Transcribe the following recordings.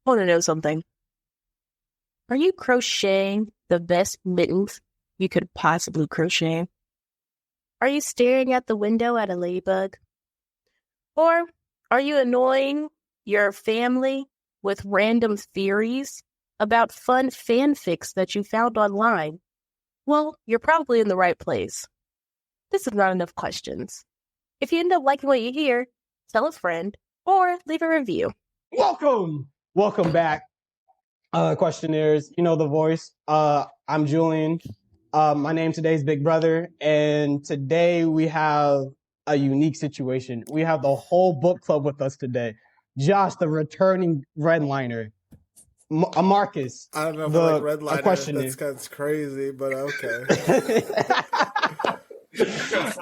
Want to know something? Are you crocheting the best mittens you could possibly crochet? Are you staring at the window at a ladybug? Or are you annoying your family with random theories about fun fanfics that you found online? Well, you're probably in the right place. This is not enough questions. If you end up liking what you hear, tell a friend or leave a review. Welcome back, questionnaires. You know the voice. I'm Julian. My name today is Big Brother, and today we have a unique situation. We have the whole book club with us today. Josh, the returning redliner. Amarcus. I don't know if I like redliner. That's crazy, but okay.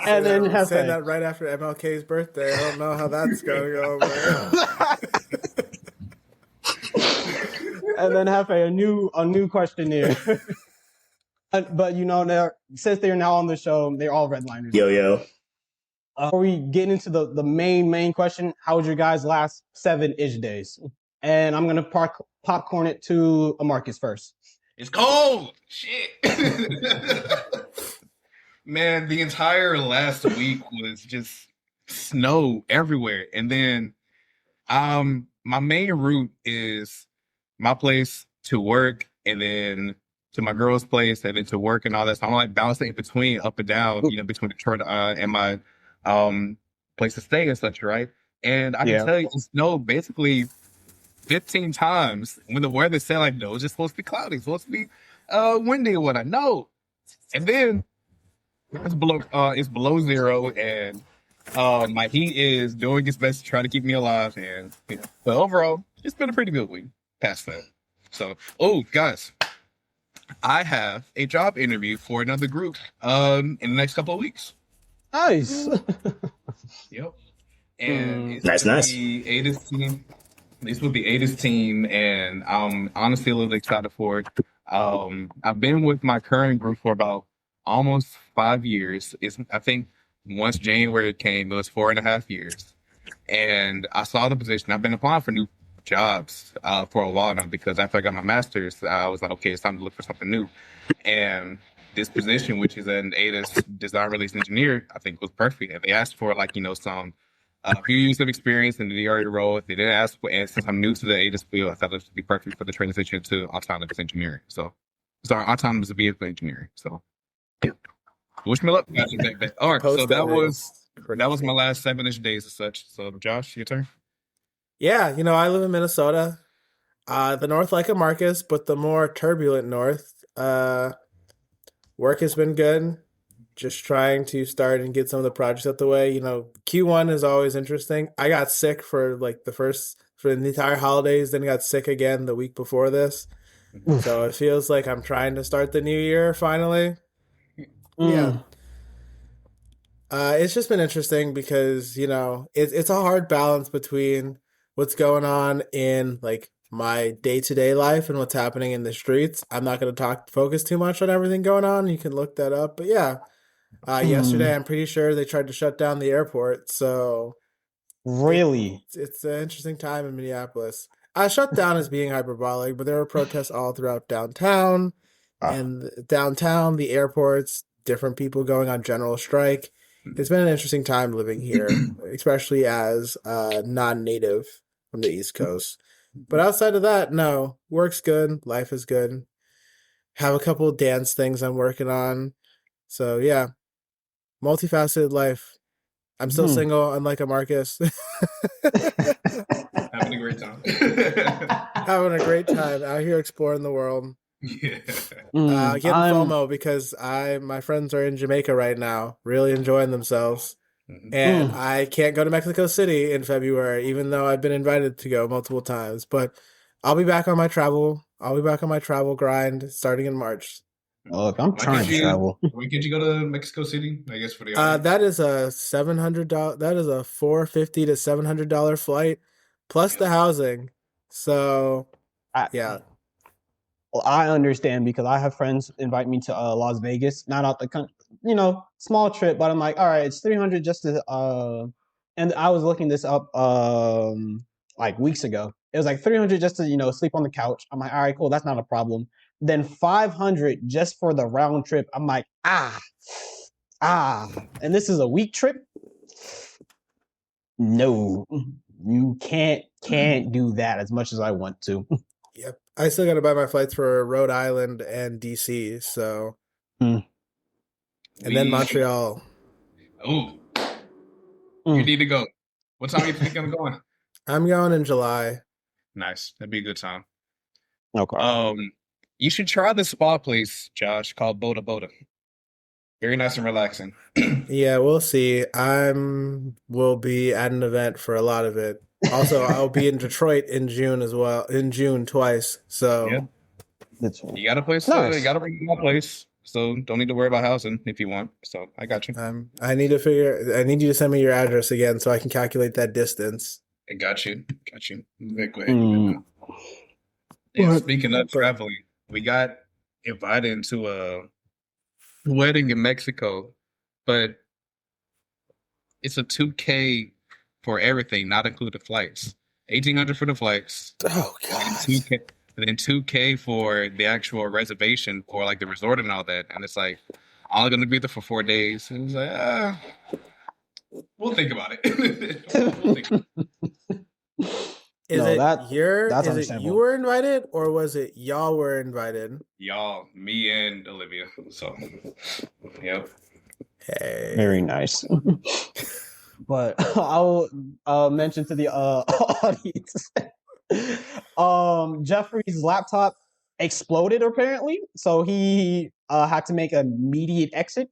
And then I'm saying that right after MLK's birthday. I don't know how that's going to go over. And then Hefe, a new questionnaire. But you know, since they're now on the show, they're all redliners. Yo. Before we get into the main question, how was your guys' last 7-ish days? And I'm gonna popcorn it to Amarcus first. It's cold. Shit. Man, the entire last week was just snow everywhere. And then my main route is my place to work and then to my girl's place and then to work and all that. So I'm like bouncing in between up and down, you know, between Detroit and my place to stay and such, right? And I can tell you it snowed basically 15 times when the weather said like, no, it's just supposed to be cloudy. It's supposed to be windy or what I know. And then it's below zero, and my heat is doing its best to try to keep me alive. And you know, but overall, it's been a pretty good week past that. So, guys, I have a job interview for another group in the next couple of weeks. Nice. Yep. And it's nice. The ADIS team. This will be ADIS team, and I'm honestly a little excited for it. I've been with my current group for about almost 5 years. I think once January came, it was 4.5 years. And I saw the position. I've been applying for new jobs for a while now because after I got my master's, I was like, okay, it's time to look for something new. And this position, which is an ADIS design release engineer, I think was perfect. And they asked for like, you know, some a few years of experience in the area role. They didn't ask for, and since I'm new to the ADIS field, I thought it would be perfect for the transition to autonomous engineering. Autonomous vehicle engineering. So, yeah. Wish me luck. All right, so that was my last 7-ish days as such. So, Josh, your turn. Yeah, you know, I live in Minnesota, the north like Amarcus, but the more turbulent north. Work has been good. Just trying to start and get some of the projects out the way. You know, Q1 is always interesting. I got sick for the entire holidays, then got sick again the week before this. So it feels like I'm trying to start the new year finally. Yeah. It's just been interesting because, you know, it's a hard balance between what's going on in like my day-to-day life and what's happening in the streets. I'm not going to focus too much on everything going on. You can look that up. But yeah. Yesterday, I'm pretty sure they tried to shut down the airport. So, really, it's an interesting time in Minneapolis. Shut down is being hyperbolic, but there were protests all throughout downtown, and downtown, the airports, different people going on general strike. It's been an interesting time living here, especially as non-native from the East Coast. But outside of that, no, work's good, life is good. Have a couple of dance things I'm working on. So yeah. Multifaceted life. I'm still single, unlike Amarcus. Having a great time. Having a great time out here exploring the world. Yeah. Getting FOMO because my friends are in Jamaica right now, really enjoying themselves. And I can't go to Mexico City in February, even though I've been invited to go multiple times. But I'll be back on my travel. I'll be back on my travel grind starting in March. Look, I'm trying to travel. When could you go to Mexico City? I guess for the that is a $700. That is a $450 to $700 flight plus the housing. So, yeah. Well, I understand because I have friends invite me to Las Vegas, not out the country, you know, small trip, but I'm like, all right, it's $300 just to. And I was looking this up like weeks ago, It was like 300 just to sleep on the couch. I'm like, all right, cool, that's not a problem. Then 500 just for the round trip. I'm like, and this is a week trip. No, you can't do that as much as I want to. Yep. I still got to buy my flights for Rhode Island and DC. So, and then Montreal. Oh, you need to go. What time are you thinking of going? I'm going in July. Nice. That'd be a good time. Okay. You should try the spa place, Josh, called Boda Boda. Very nice and relaxing. Yeah, we'll see. Will be at an event for a lot of it. Also, I'll be in Detroit in June as well. In June twice. So yeah. You got a place. Nice. You got to bring my place. So don't need to worry about housing if you want. So I got you. I need you to send me your address again so I can calculate that distance. I got you. Yeah, speaking of traveling, we got invited into a wedding in Mexico, but it's a $2K for everything, not including flights. $1,800 for the flights. Oh God. And then $2K for the actual reservation for like the resort and all that. And it's like, I'm going to be there for 4 days. And it's like, we'll think about it. Is it you were invited or was it y'all were invited? Y'all, me and Olivia. So, yep. Hey. Very nice. But I'll mention to the audience, Jeffrey's laptop exploded apparently, so he had to make an immediate exit.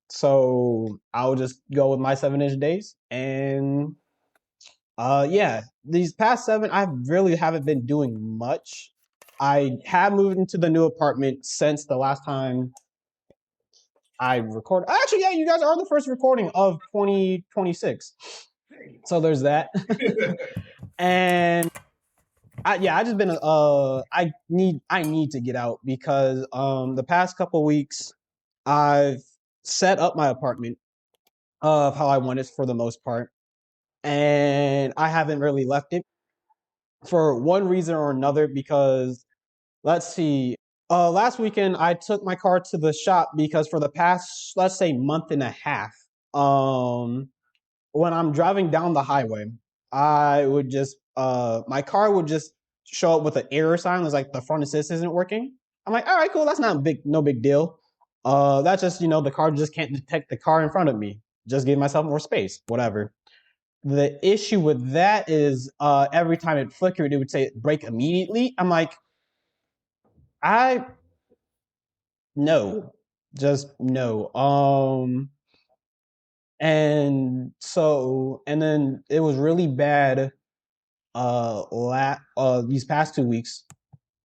So I'll just go with my 7-ish days, and these past 7 I really haven't been doing much. I have moved into the new apartment since the last time I recorded. Actually, yeah, you guys are the first recording of 2026. So there's that. And I just been I need to get out because the past couple weeks I've set up my apartment of how I want it for the most part, and I haven't really left it for one reason or another. Because let's see, last weekend I took my car to the shop because for the past, let's say, month and a half, when I'm driving down the highway, I would just my car would just show up with an error sign. It's like the front assist isn't working. I'm like, all right, cool, that's no big deal. That's just the car just can't detect the car in front of me. Just give myself more space, whatever. The issue with that is every time it flickered, it would say brake immediately. I'm like, just no. And then it was really bad these past 2 weeks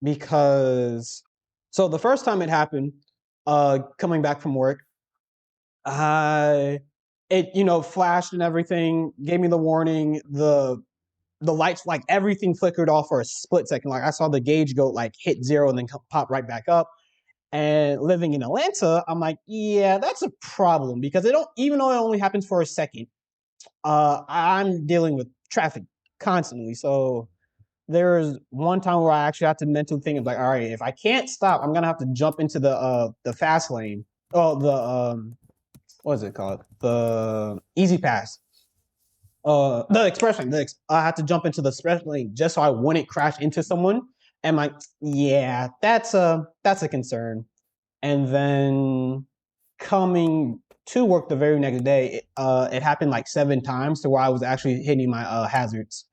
because the first time it happened, coming back from work, it flashed and everything, gave me the warning, the lights, like everything flickered off for a split second. Like I saw the gauge go like hit 0 and then pop right back up. And living in Atlanta, I'm like, yeah, that's a problem because even though it only happens for a second, I'm dealing with traffic constantly. So there's one time where I actually had to mentally think of like, all right, if I can't stop, I'm gonna have to jump into the fast lane. Oh, what is it called? The Easy Pass. The express lane. I had to jump into the express lane just so I wouldn't crash into someone. And like, yeah, that's a concern. And then coming to work the very next day, it happened like 7 times to where I was actually hitting my hazards,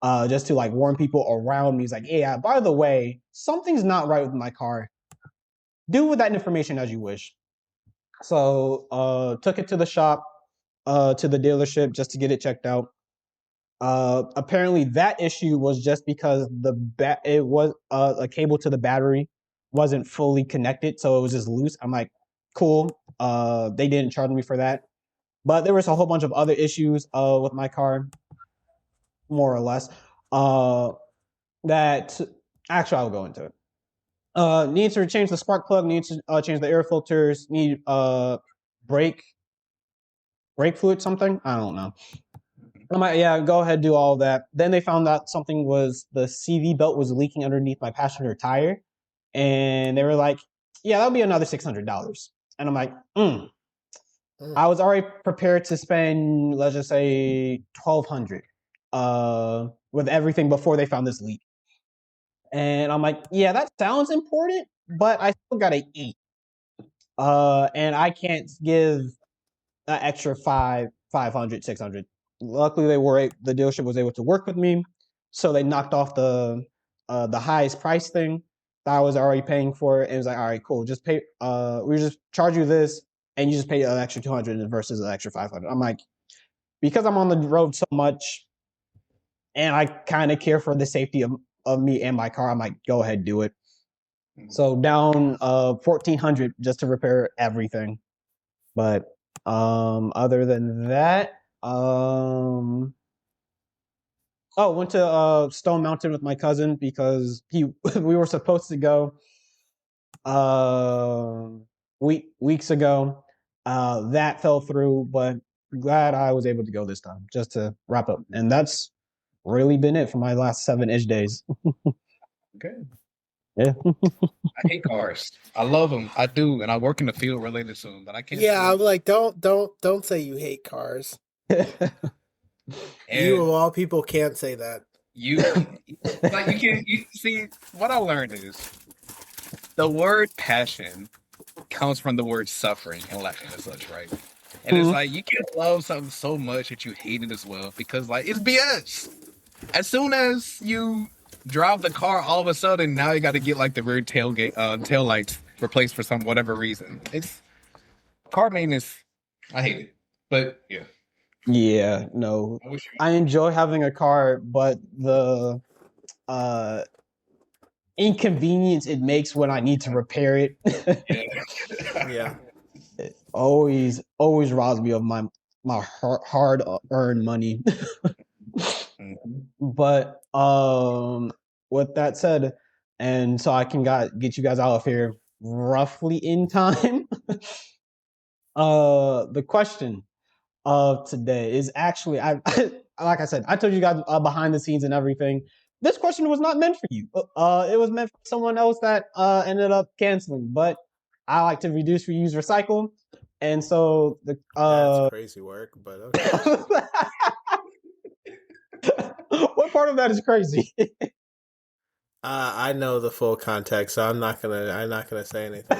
just to like warn people around me. It's like, yeah, by the way, something's not right with my car. Do with that information as you wish. So took it to the shop, to the dealership just to get it checked out. Apparently that issue was just because it was a cable to the battery wasn't fully connected, so it was just loose. I'm like, cool. They didn't charge me for that, but there was a whole bunch of other issues with my car, more or less. That actually I'll go into it. Need to change the spark plug. Need to change the air filters. Need brake fluid, something, I don't know. I'm like, yeah, go ahead, do all that. Then they found out something was the CV belt was leaking underneath my passenger tire, and they were like, yeah, that'll be another $600. And I'm like, I was already prepared to spend, let's just say, $1,200 with everything before they found this leak. And I'm like, yeah, that sounds important, but I still gotta eat. And I can't give an extra 500, 600. Luckily, the dealership was able to work with me, so they knocked off the highest price thing that I was already paying for. And it was like, all right, cool, just pay. We just charge you this, and you just pay an extra 200 versus an extra 500. I'm like, because I'm on the road so much, and I kind of care for the safety of me and my car. I'm like, go ahead, do it. So down 1,400 just to repair everything. But other than that, went to Stone Mountain with my cousin because we were supposed to go weeks ago. That fell through, but glad I was able to go this time just to wrap up. And that's really been it for my last 7-ish days. Okay. Yeah. I hate cars. I love them. I do, and I work in the field related to them, but I can't. Yeah, I'm like, don't say you hate cars. You of all people can't say that. You like you can't. You see what I learned is the word passion comes from the word suffering in Latin and such, right? And it's like you can't love something so much that you hate it as well because like it's BS. As soon as you drive the car, all of a sudden now you got to get like the rear tail lights replaced for some whatever reason. It's car maintenance. I hate it, but yeah. Yeah, no. I enjoy having a car, but the inconvenience it makes when I need to repair it. Yeah. It always robs me of my hard earned money. But with that said, and so I can get you guys out of here roughly in time. The question of today is actually like I said, I told you guys behind the scenes and everything. This question was not meant for you. It was meant for someone else that ended up canceling. But I like to reduce, reuse, recycle, and so that's crazy work. But okay. What part of that is crazy? I know the full context, so I'm not gonna say anything.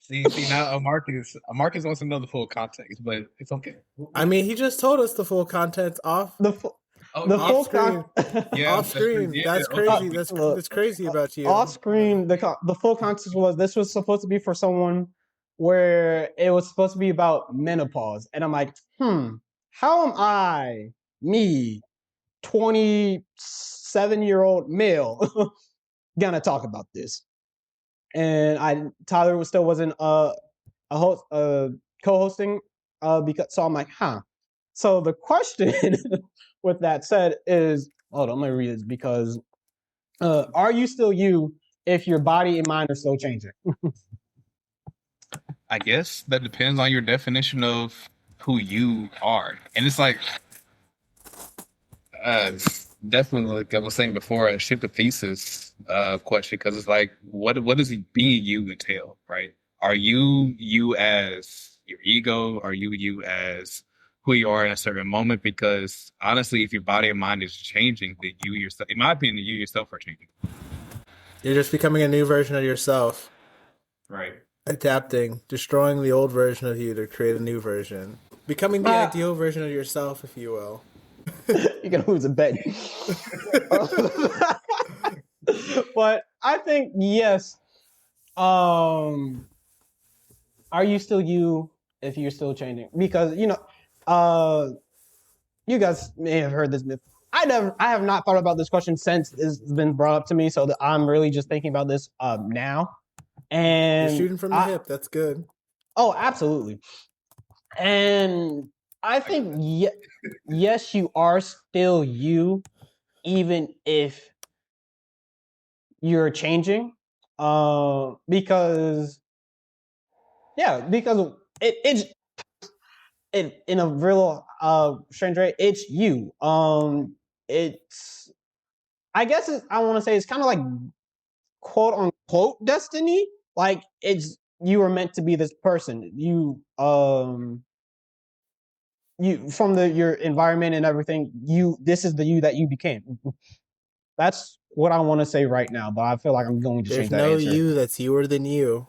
See now, Amarcus wants to know the full context, but it's okay. I mean, he just told us the full context off full screen. Yeah, off screen. That's crazy. That's crazy about you. Off screen, the full context was this was supposed to be for someone where it was supposed to be about menopause, and I'm like, how am I, me, 27-year-old male, gonna talk about this? And Tyler still wasn't a host, co-hosting, because so I'm like, So the question, with that said, is hold on, let me read this because are you still you if your body and mind are still changing? I guess that depends on your definition of who you are, and it's like, definitely, like I was saying before, I shift the Theseus question because it's like, what does being you entail, right? Are you as your ego? Are you as who you are in a certain moment? Because honestly, if your body and mind is changing, then you yourself, in my opinion, you yourself are changing. You're just becoming a new version of yourself. Right. Adapting, destroying the old version of you to create a new version. Becoming the ideal version of yourself, if you will. You're gonna lose a bet. But I think yes. Are you still you if you're still changing? Because you guys may have heard this myth. I have not thought about this question since it's been brought up to me, so that I'm really just thinking about this now. And you're shooting from the hip. That's good. Oh, absolutely. And I think yes, you are still you, even if you're changing. Because it's in a real strange way, it's you. It's I guess I want to say it's kind of like quote unquote destiny. Like it's you were meant to be this person. You from your environment and everything. This is the you that you became. That's what I want to say right now, but I feel like I'm going to There's change that no answer. you that's youer than you.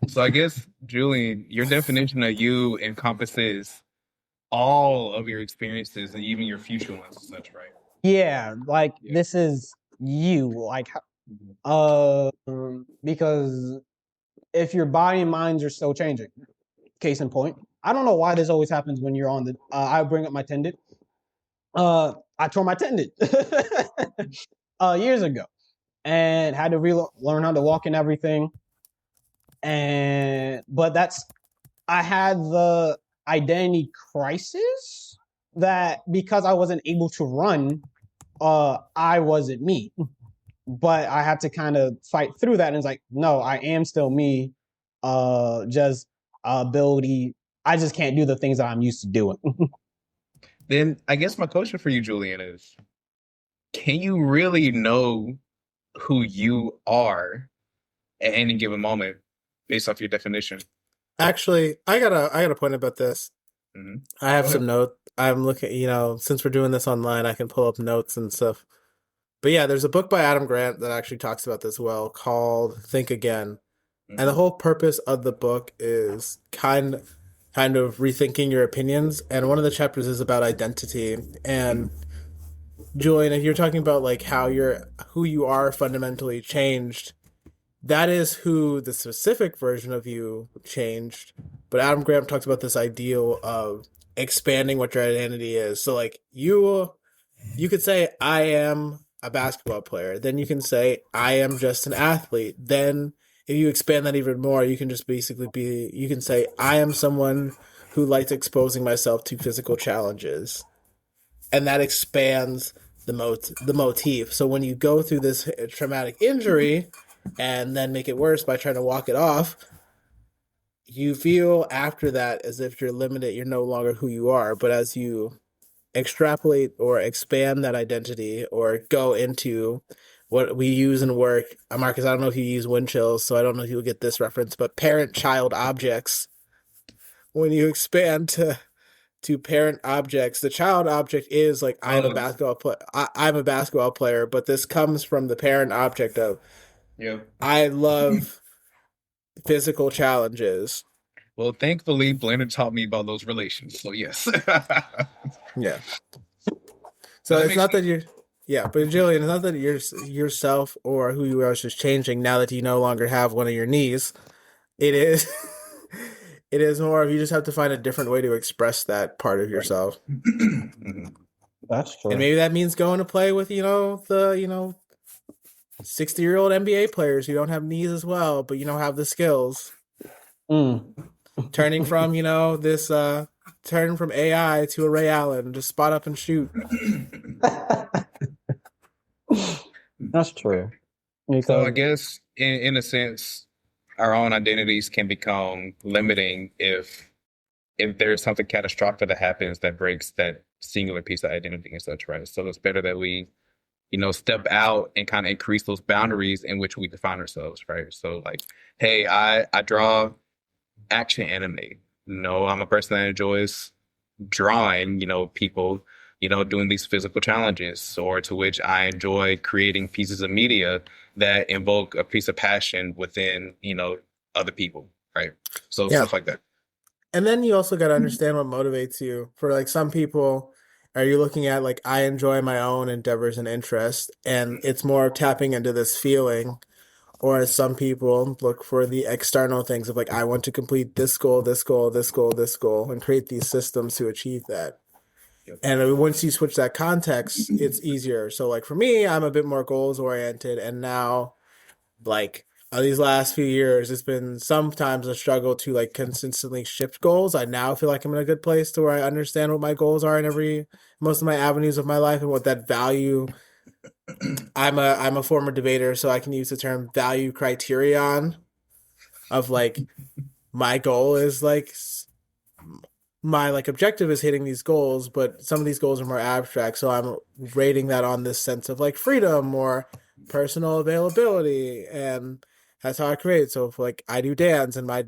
So I guess, Julian, your definition of you encompasses all of your experiences and even your future ones and such, right? Yeah, like this is you. Like because if your body and minds are still changing, case in point, I don't know why this always happens when you're on the. I bring up my tendon. I tore my tendon years ago, and had to learn how to walk and everything. But I had the identity crisis that because I wasn't able to run, I wasn't me. But I had to kind of fight through that, and it's like, no, I am still me. Just ability. I just can't do the things that I'm used to doing. Then I guess my question for you, Julian, is can you really know who you are at any given moment based off your definition? Actually, I got a point about this. Mm-hmm. I have some notes. I'm looking, since we're doing this online, I can pull up notes and stuff. But yeah, there's a book by Adam Grant that actually talks about this well called Think Again. Mm-hmm. And the whole purpose of the book is kind of rethinking your opinions. And one of the chapters is about identity. And Julian, if you're talking about like how who you are fundamentally changed, that is who the specific version of you changed. But Adam Grant talks about this ideal of expanding what your identity is. So like you could say, I am a basketball player. Then you can say, I am just an athlete. Then if you expand that even more, you can just basically you can say, I am someone who likes exposing myself to physical challenges. And that expands the motif. So when you go through this traumatic injury and then make it worse by trying to walk it off, you feel after that as if you're limited, you're no longer who you are. But as you extrapolate or expand that identity or go into what we use in work, Amarcus, I don't know if you use wind chills, so I don't know if you'll get this reference, but parent-child objects. When you expand to parent objects, the child object is like I'm a basketball player, but this comes from the parent object of I love physical challenges. Well, thankfully, Blender taught me about those relations. So yes. Yeah. So it's not that you're, but Jillian, it's not that yourself or who you are is just changing now that you no longer have one of your knees. It is, it is more of you just have to find a different way to express that part of yourself. That's true. And maybe that means going to play with, the 60-year-old NBA players who don't have knees as well, but, have the skills. Turning from, turn from AI to a Ray Allen, just spot up and shoot. That's true. So I guess in a sense, our own identities can become limiting if there's something catastrophic that happens that breaks that singular piece of identity and such, right? So it's better that we, step out and kind of increase those boundaries in which we define ourselves, right? So like, hey, I draw action anime. I'm a person that enjoys drawing, people, doing these physical challenges, or to which I enjoy creating pieces of media that invoke a piece of passion within, other people, right? So stuff like that. And then you also got to understand what motivates you. For like some people, are you looking at like, I enjoy my own endeavors and interests, and it's more tapping into this feeling. Or as some people look for the external things of like, I want to complete this goal, this goal, this goal, this goal, and create these systems to achieve that. And once you switch that context, it's easier. So like for me, I'm a bit more goals oriented. And now like these last few years, it's been sometimes a struggle to like consistently shift goals. I now feel like I'm in a good place to where I understand what my goals are in most of my avenues of my life and what that value. I'm a former debater, so I can use the term value criterion of like my goal is like my like objective is hitting these goals, but some of these goals are more abstract. So I'm rating that on this sense of like freedom or personal availability, and that's how I create. So if like I do dance, and my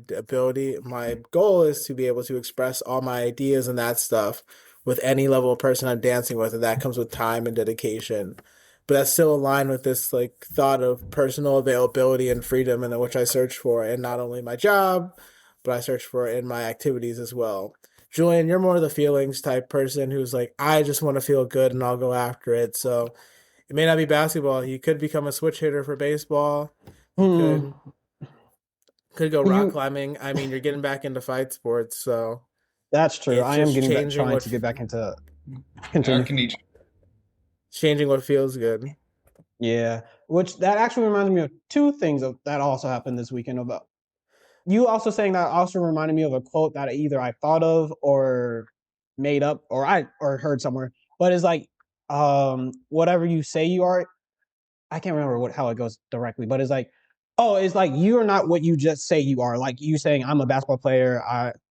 goal is to be able to express all my ideas and that stuff with any level of person I'm dancing with, and that comes with time and dedication. But that's still aligned with this like thought of personal availability and freedom, and which I search for in not only my job, but I search for in my activities as well. Julian, you're more the feelings type person who's like, I just want to feel good and I'll go after it. So it may not be basketball. You could become a switch hitter for baseball. You could go rock climbing. I mean, you're getting back into fight sports, so that's true. it's I am just trying to get back into changing what feels good. Yeah, which that actually reminds me of two things that also happened this weekend. About you also saying that also reminded me of a quote that either I thought of or made up or heard somewhere. But it's like, whatever you say you are, I can't remember how it goes directly, but it's like, oh, it's like you're not what you just say you are. Like you saying, I'm a basketball player.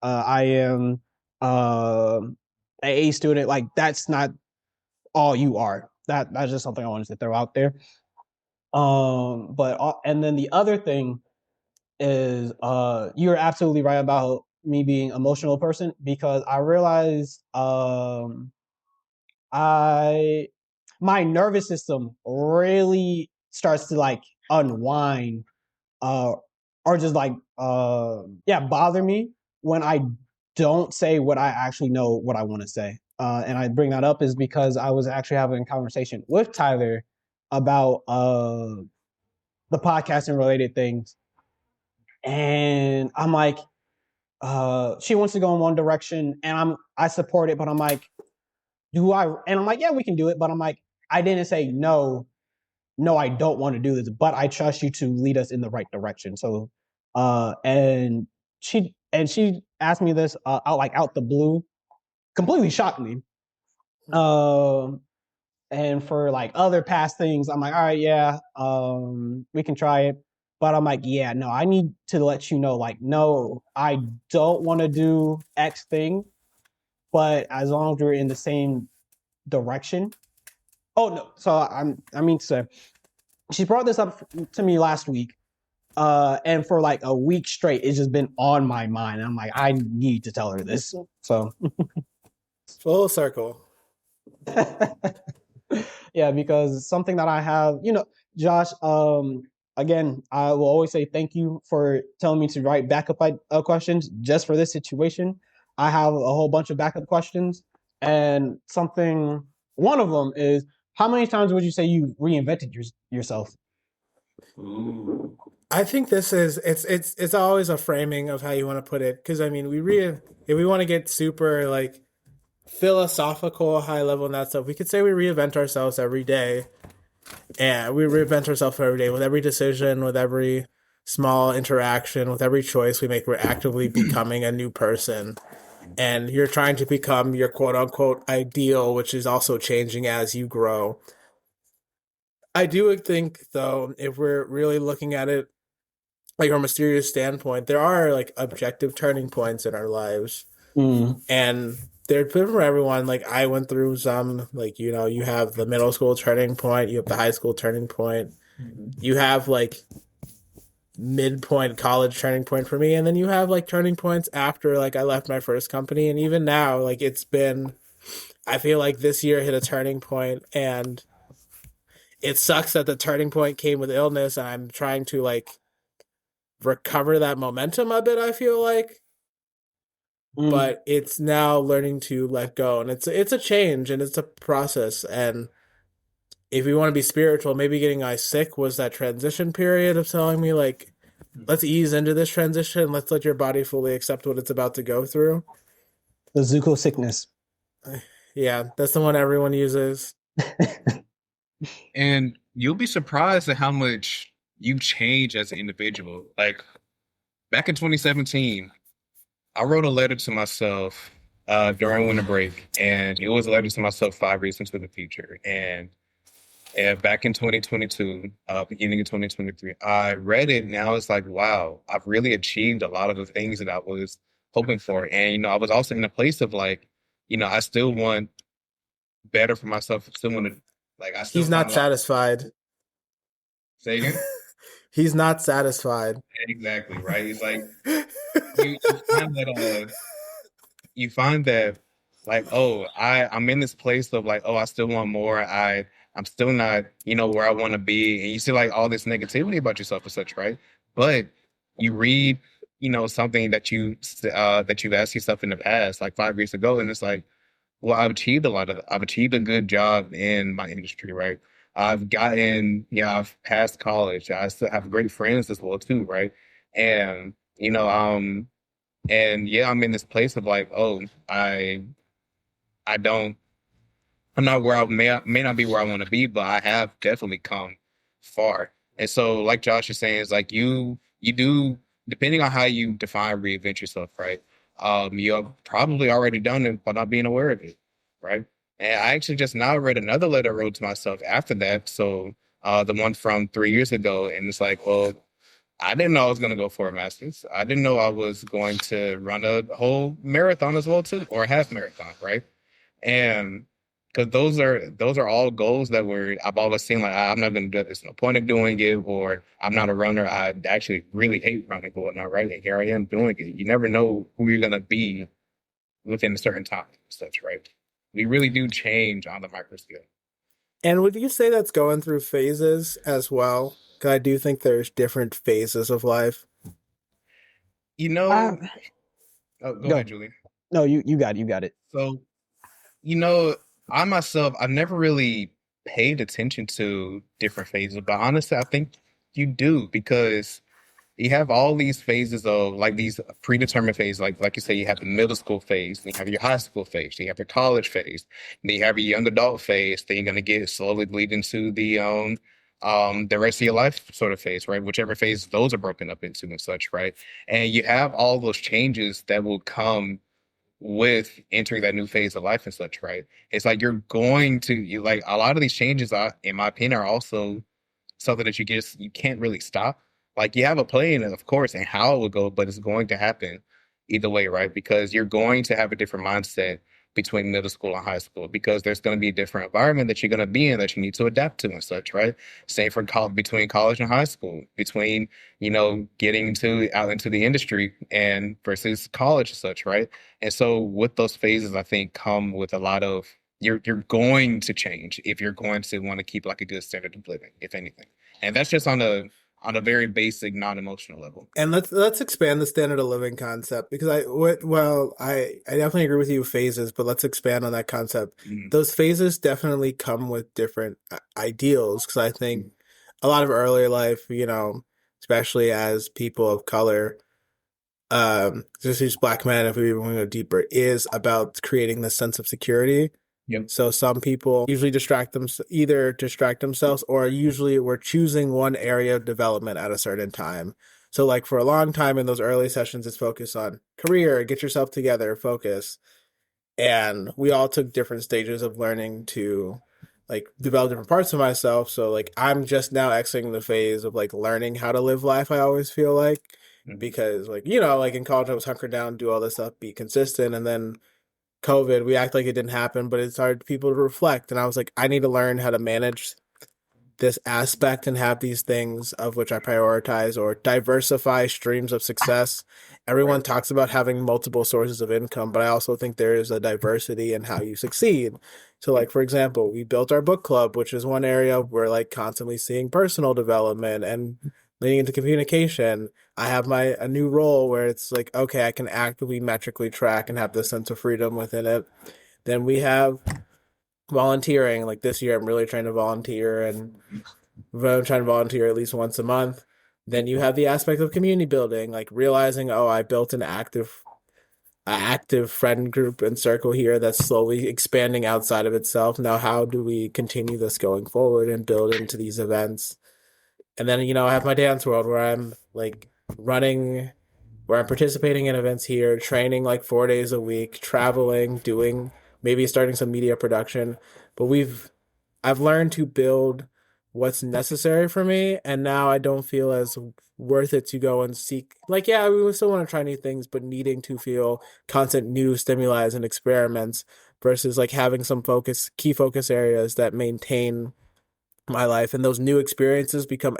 I am an A student. Like that's not all you are. That's just something I wanted to throw out there. And then the other thing is, you're absolutely right about me being emotional person, because I realized, my nervous system really starts to like unwind, or just like, bother me when I don't say what I actually know what I want to say. And I bring that up is because I was actually having a conversation with Tyler about the podcast and related things. And I'm like, she wants to go in one direction and I support it, but I'm like, and I'm like, yeah, we can do it. But I'm like, I didn't say no, I don't want to do this, but I trust you to lead us in the right direction. So, and she asked me this, out the blue, completely shocked me. And for like other past things, I'm like, all right, yeah, we can try it. But I'm like, yeah, no, I need to let you know, like, no, I don't want to do X thing, but as long as we're in the same direction. Oh no, so I mean to say, she brought this up to me last week, and for like a week straight, it's just been on my mind. And I'm like, I need to tell her this. So full circle. Yeah, because something that I have, Josh, again, I will always say thank you for telling me to write backup questions just for this situation. I have a whole bunch of backup questions, and one of them is, how many times would you say you reinvented yourself? Ooh. I think this is it's always a framing of how you want to put it, because I mean if we want to get super like philosophical, high level and that stuff, we could say we reinvent ourselves every day. And we reinvent ourselves every day with every decision, with every small interaction, with every choice we make. We're actively becoming a new person. And you're trying to become your quote unquote ideal, which is also changing as you grow. I do think, though, if we're really looking at it like from a mysterious standpoint, there are like objective turning points in our lives. And they're different for everyone. Like I went through some, like, you have the middle school turning point, you have the high school turning point, you have like midpoint college turning point for me, and then you have like turning points after like I left my first company. And even now, like I feel like this year hit a turning point, and it sucks that the turning point came with illness, and I'm trying to like recover that momentum a bit, I feel like. But it's now learning to let go, and it's a change, and it's a process. And if we want to be spiritual, maybe getting sick was that transition period of telling me like, let's ease into this transition, let's let your body fully accept what it's about to go through. The Zuko sickness. Yeah, that's the one everyone uses. And you'll be surprised at how much you change as an individual. Like back in 2017, I wrote a letter to myself during winter break, and it was a letter to myself 5 years into the future. And back in 2022, beginning of 2023, I read it, and I was like, wow, I've really achieved a lot of the things that I was hoping for. And, I was also in a place of like, I still want better for myself. I still want to, like, I still He's find not a lot. satisfied. Say again? He's not satisfied. Exactly, right? It's like you find that you find that like, oh, I'm in this place of like, oh, I still want more. I'm still not, where I want to be. And you see like all this negativity about yourself and such, right? But you read, something that you've asked yourself in the past, like 5 years ago, and it's like, well, I've achieved a good job in my industry, right? I've passed college. I still have great friends as well too, right? And, and yeah, I'm in this place of like, oh, I don't, I'm not where may not be where I want to be, but I have definitely come far. And so, like Josh is saying, is like you do, depending on how you define reinvent yourself, right? You've probably already done it by not being aware of it, right? And I actually just now read another letter I wrote to myself after that. So the one from 3 years ago, and it's like, well, I didn't know I was going to go for a master's. I didn't know I was going to run a whole marathon as well too, or a half marathon, right? And because those are all goals that I've always seen like, I'm not going to do it. There's no point in doing it, or I'm not a runner. I actually really hate running, but whatnot, right? And here I am doing it. You never know who you're going to be within a certain time, and such, right? We really do change on the micro scale. And would you say that's going through phases as well? Because I do think there's different phases of life. You know, oh, go Go. ahead, Julie. No, you got it. So, you know, I myself, I've never really paid attention to different phases, but honestly, I think you do because you have all these phases of like these predetermined phases, like you say, you have the middle school phase, then you have your high school phase, then you have your college phase, then you have your young adult phase, then you're gonna get slowly lead into the rest of your life sort of phase, right? Whichever phase those are broken up into and such, right? And you have all those changes that will come with entering that new phase of life and such, right? It's like you like a lot of these changes are, in my opinion, are also something that you can't really stop. Like you have a plan, of course, and how it will go, but it's going to happen either way, right? Because you're going to have a different mindset between middle school and high school because there's going to be a different environment that you're going to be in that you need to adapt to and such, right? Same for between college and high school, between getting to out into the industry and versus college and such, right? And so with those phases, I think come with a lot of you're going to change if you're going to want to keep like a good standard of living, if anything. And that's just on a very basic, non-emotional level. And let's expand the standard of living concept because I definitely agree with you with phases, but let's expand on that concept. Those phases definitely come with different ideals because I think a lot of earlier life, especially as people of color, just these black men, if we even want to go deeper, is about creating this sense of security. Yep. So some people usually either distract themselves or usually we're choosing one area of development at a certain time. So like for a long time in those early sessions, it's focused on career, get yourself together, focus. And we all took different stages of learning to like develop different parts of myself. So like I'm just now exiting the phase of like learning how to live life, I always feel like. Because like, like in college I was hunkered down, do all this stuff, be consistent, and then COVID, we act like it didn't happen, but it started people to reflect. And I was like, I need to learn how to manage this aspect and have these things of which I prioritize or diversify streams of success. Everyone talks about having multiple sources of income, but I also think there is a diversity in how you succeed. So like, for example, we built our book club, which is one area we're like constantly seeing personal development and leading into communication. I have a new role where it's like, okay, I can actively metrically track and have this sense of freedom within it. Then we have volunteering. Like this year, I'm really trying to volunteer and I'm trying to volunteer at least once a month. Then you have the aspect of community building, like realizing, oh, I built an active friend group and circle here that's slowly expanding outside of itself. Now, how do we continue this going forward and build into these events? And then, I have my dance world where I'm like running, where I'm participating in events here, training like 4 days a week, traveling, maybe starting some media production. But I've learned to build what's necessary for me, and now I don't feel as worth it to go and seek. Like, yeah, we would still want to try new things, but needing to feel constant new stimuli and experiments versus like having some key focus areas that maintain my life, and those new experiences become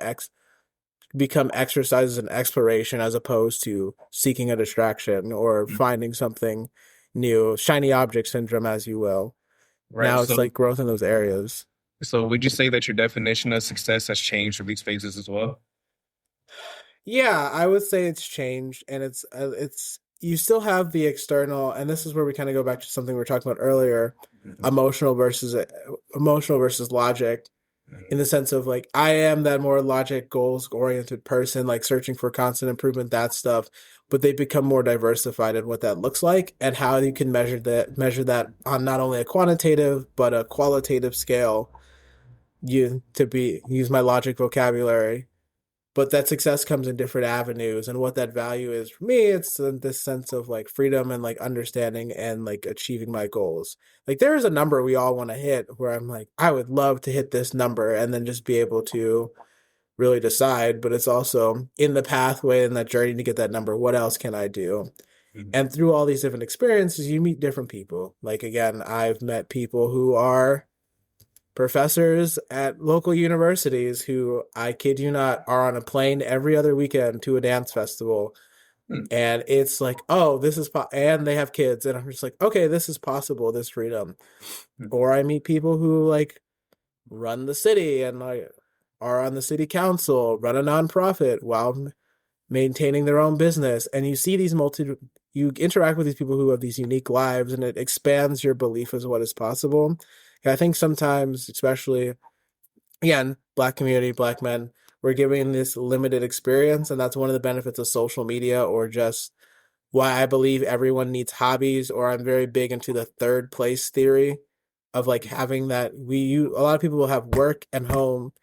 exercises and exploration as opposed to seeking a distraction or finding something new, shiny object syndrome, as you will. Right. Now it's like growth in those areas. So would you say that your definition of success has changed for these phases as well? Yeah, I would say it's changed, and it's you still have the external, and this is where we kind of go back to something we were talking about earlier, emotional versus logic, in the sense of like I am that more logic goals oriented person, like searching for constant improvement, that stuff, but they become more diversified in what that looks like and how you can measure that on not only a quantitative but a qualitative scale. Use my logic vocabulary, but that success comes in different avenues, and what that value is for me, it's this sense of like freedom and like understanding and like achieving my goals. Like there is a number we all want to hit where I'm like, I would love to hit this number and then just be able to really decide, but it's also in the pathway and that journey to get that number, what else can I do? And through all these different experiences you meet different people. Like again, I've met people who are professors at local universities who, I kid you not, are on a plane every other weekend to a dance festival. And it's like, oh, this is and they have kids, and I'm just like, okay, this is possible, this freedom. Or I meet people who like run the city and like are on the city council, run a nonprofit while maintaining their own business, and you see you interact with these people who have these unique lives, and it expands your belief as what is possible. I think sometimes, especially again, Black community, Black men, we're given this limited experience, and that's one of the benefits of social media, or just why I believe everyone needs hobbies. Or I'm very big into the third place theory of like having that a lot of people will have work and home,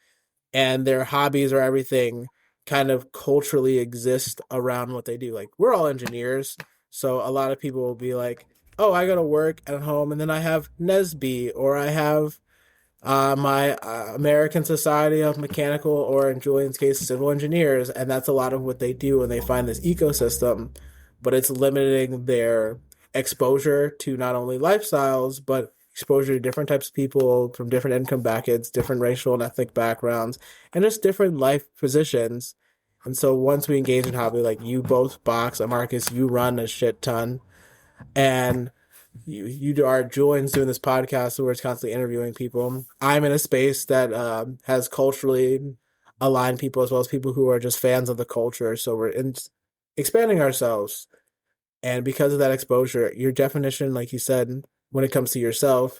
and their hobbies or everything kind of culturally exist around what they do. Like we're all engineers, so a lot of people will be like, oh, I go to work at home, and then I have NESB, or I have my American Society of Mechanical, or in Julian's case, civil engineers, and that's a lot of what they do, and they find this ecosystem, but it's limiting their exposure to not only lifestyles, but exposure to different types of people from different income brackets, different racial and ethnic backgrounds, and just different life positions. And so once we engage in hobby, like you both box, Amarcus, you run a shit ton, and you are Julian's doing this podcast where it's constantly interviewing people. I'm in a space that has culturally aligned people, as well as people who are just fans of the culture. So expanding ourselves. And because of that exposure, your definition, like you said, when it comes to yourself,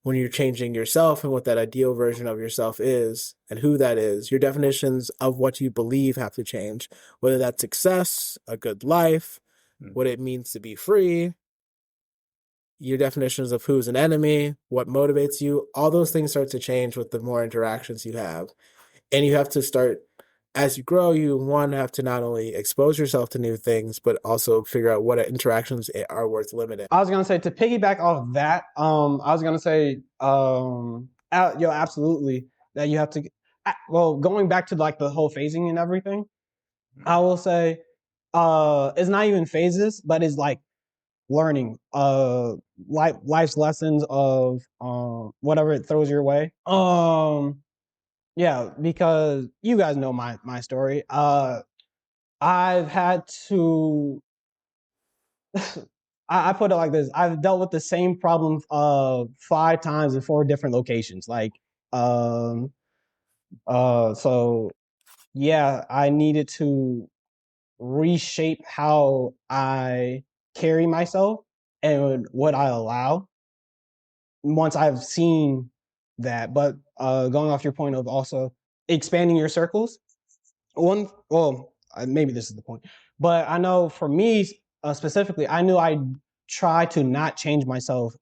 when you're changing yourself and what that ideal version of yourself is and who that is, your definitions of what you believe have to change, whether that's success, a good life, what it means to be free, your definitions of who's an enemy, what motivates you, all those things start to change with the more interactions you have. And you have to start, as you grow, have to not only expose yourself to new things, but also figure out what interactions are worth limiting. I was going to say, to piggyback off that, I was going to say, absolutely, that you have to, well, going back to like the whole phasing and everything, I will say, it's not even phases, but it's like learning life's lessons of whatever it throws your way. Yeah, because you guys know my story. I've had to I put it like this. I've dealt with the same problem 5 times in 4 different locations. Like so yeah, I needed to reshape how I carry myself and what I allow once I've seen that. But going off your point of also expanding your circles, maybe this is the point, but I know for me specifically, I knew I try to not change myself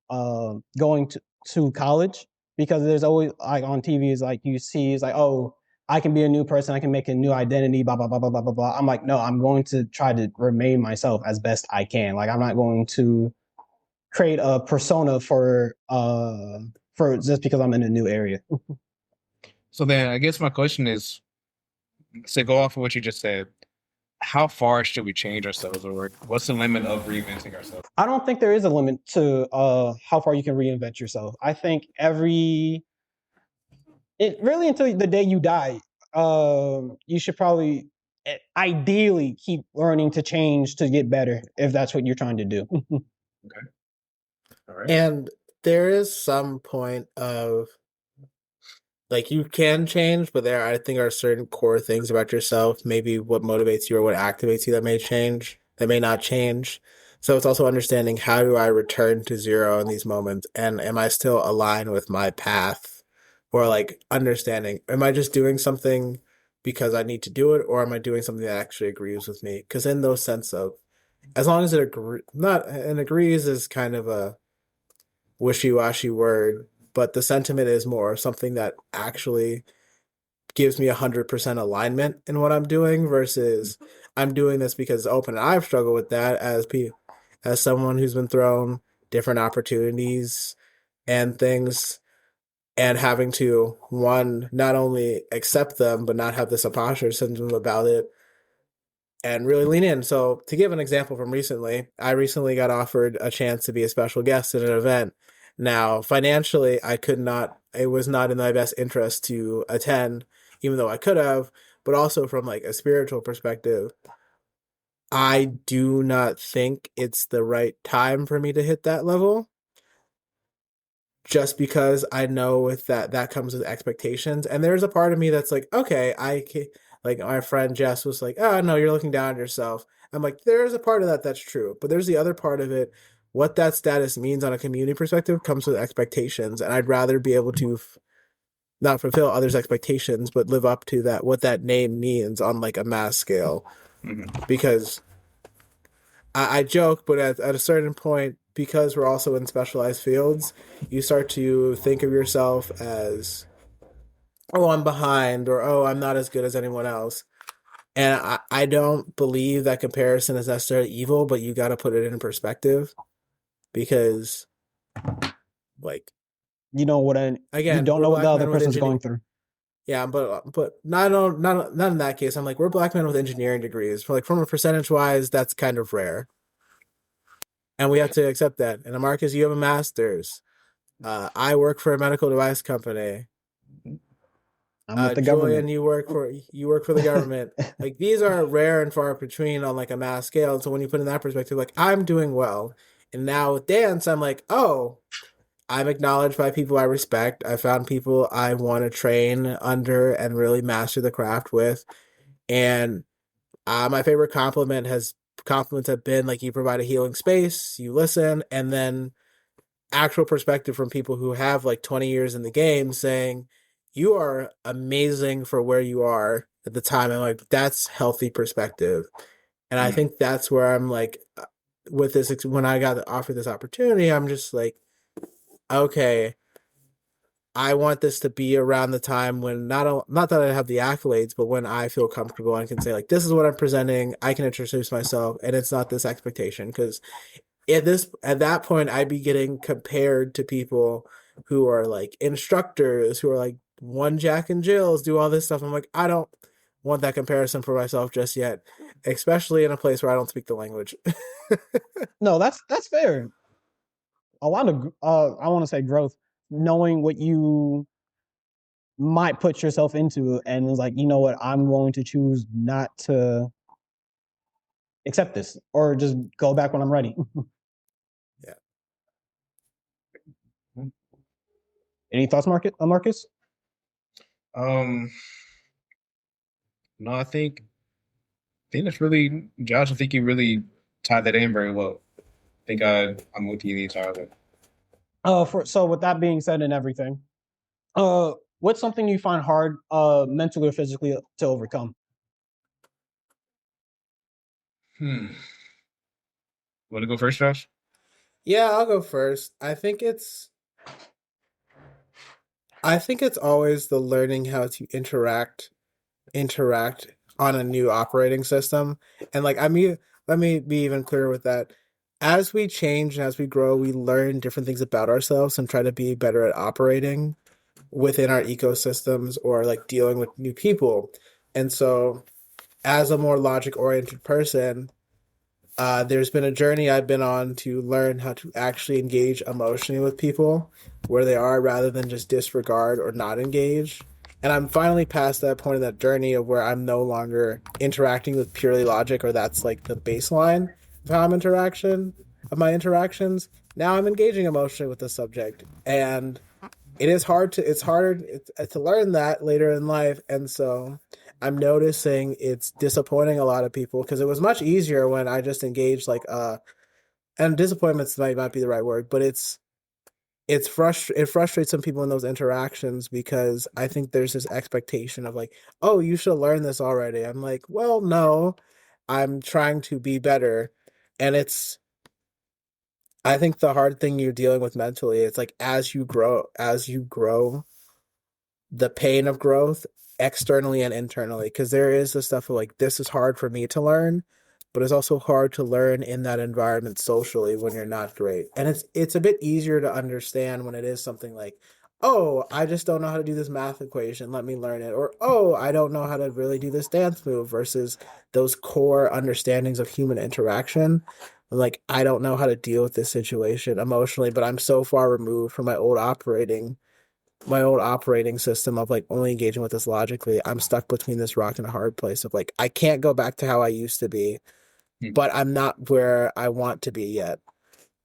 going to college, because there's always like on TV is like you see it's like, oh, I can be a new person, I can make a new identity, blah blah blah blah blah blah blah. I'm like, no, I'm going to try to remain myself as best I can. Like I'm not going to create a persona for just because I'm in a new area. So then I guess my question is, to go off of what you just said, how far should we change ourselves, or what's the limit of reinventing ourselves? I don't think there is a limit to how far you can reinvent yourself. I think it really until the day you die, you should probably ideally keep learning to change to get better if that's what you're trying to do. Okay. All right. And there is some point of like you can change, but there I think are certain core things about yourself, maybe what motivates you or what activates you that may change, that may not change. So it's also understanding how do I return to zero in these moments, and am I still aligned with my path? Or like understanding, am I just doing something because I need to do it, or am I doing something that actually agrees with me? Because in those sense of, as long as it not and agrees is kind of a wishy-washy word, but the sentiment is more something that actually gives me 100% alignment in what I'm doing versus I'm doing this because open. And I've struggled with that as someone who's been thrown different opportunities and things, and having to one not only accept them but not have this imposter syndrome about it and really lean in. So to give an example from recently, I recently got offered a chance to be a special guest at an event. Now, financially, I could not, it was not in my best interest to attend, even though I could have, but also from like a spiritual perspective, I do not think it's the right time for me to hit that level. Just because I know with that comes with expectations. And there's a part of me that's like, okay, like my friend Jess was like, oh no, you're looking down on yourself. I'm like, there's a part of that that's true, but there's the other part of it. What that status means on a community perspective comes with expectations, and I'd rather be able to not fulfill others' expectations, but live up to that what that name means on like a mass scale. Mm-hmm. Because I joke, but at a certain point, because we're also in specialized fields, you start to think of yourself as, oh, I'm behind, or oh, I'm not as good as anyone else. And I don't believe that comparison is necessarily evil, but you got to put it in perspective because, like, You know what? You don't know what the other person's going through. Yeah, but not in that case. I'm like, we're black men with engineering degrees. Like from a percentage wise, that's kind of rare. And we have to accept that. And Amarcus, you have a master's. I work for a medical device company. I'm with the Julian, government. you work for the government. Like these are rare and far between on like a mass scale. So when you put in that perspective, like I'm doing well. And now with dance, I'm like, oh, I'm acknowledged by people I respect. I found people I want to train under and really master the craft with. And my favorite compliments have been like you provide a healing space, you listen, and then actual perspective from people who have like 20 years in the game saying you are amazing for where you are at the time. And like that's healthy perspective. And I think that's where I'm like with this when I got offered this opportunity, I'm just like, okay, I want this to be around the time when not that I have the accolades, but when I feel comfortable and can say like, this is what I'm presenting. I can introduce myself, and it's not this expectation. Because at that point, I'd be getting compared to people who are like instructors, who are like one Jack and Jills, do all this stuff. I'm like, I don't want that comparison for myself just yet, especially in a place where I don't speak the language. No, that's fair. A lot of I want to say growth, knowing what you might put yourself into, and it's like, you know what, I'm going to choose not to accept this, or just go back when I'm ready. Yeah. Any thoughts, Marcus? No, I think that's really, Josh. I think you really tied that in very well. I think I'm with you the entire way. So with that being said and everything, what's something you find hard, mentally or physically, to overcome? Want to go first, Josh? Yeah, I'll go first. I think it's always the learning how to interact on a new operating system. And like I mean, let me be even clearer with that. As we change and as we grow, we learn different things about ourselves and try to be better at operating. within our ecosystems or like dealing with new people. And so as a more logic oriented person, there's been a journey I've been on to learn how to actually engage emotionally with people where they are rather than just disregard or not engage. And I'm finally past that point in that journey of where I'm no longer interacting with purely logic, or that's like the baseline of how of my interactions. Now I'm engaging emotionally with the subject. And it's harder to learn that later in life. And so I'm noticing it's disappointing a lot of people because it was much easier when I just engaged and disappointments might not be the right word, but it frustrates some people in those interactions because I think there's this expectation of like, oh, you should learn this already. I'm like, well, no, I'm trying to be better. And I think the hard thing you're dealing with mentally, it's like as you grow, the pain of growth externally and internally, because there is the stuff of like, this is hard for me to learn, but it's also hard to learn in that environment socially when you're not great. And it's a bit easier to understand when it is something like, oh, I just don't know how to do this math equation, let me learn it, or oh, I don't know how to really do this dance move, versus those core understandings of human interaction. Like, I don't know how to deal with this situation emotionally, but I'm so far removed from my old operating system of like only engaging with this logically. I'm stuck between this rock and a hard place of like, I can't go back to how I used to be, but I'm not where I want to be yet.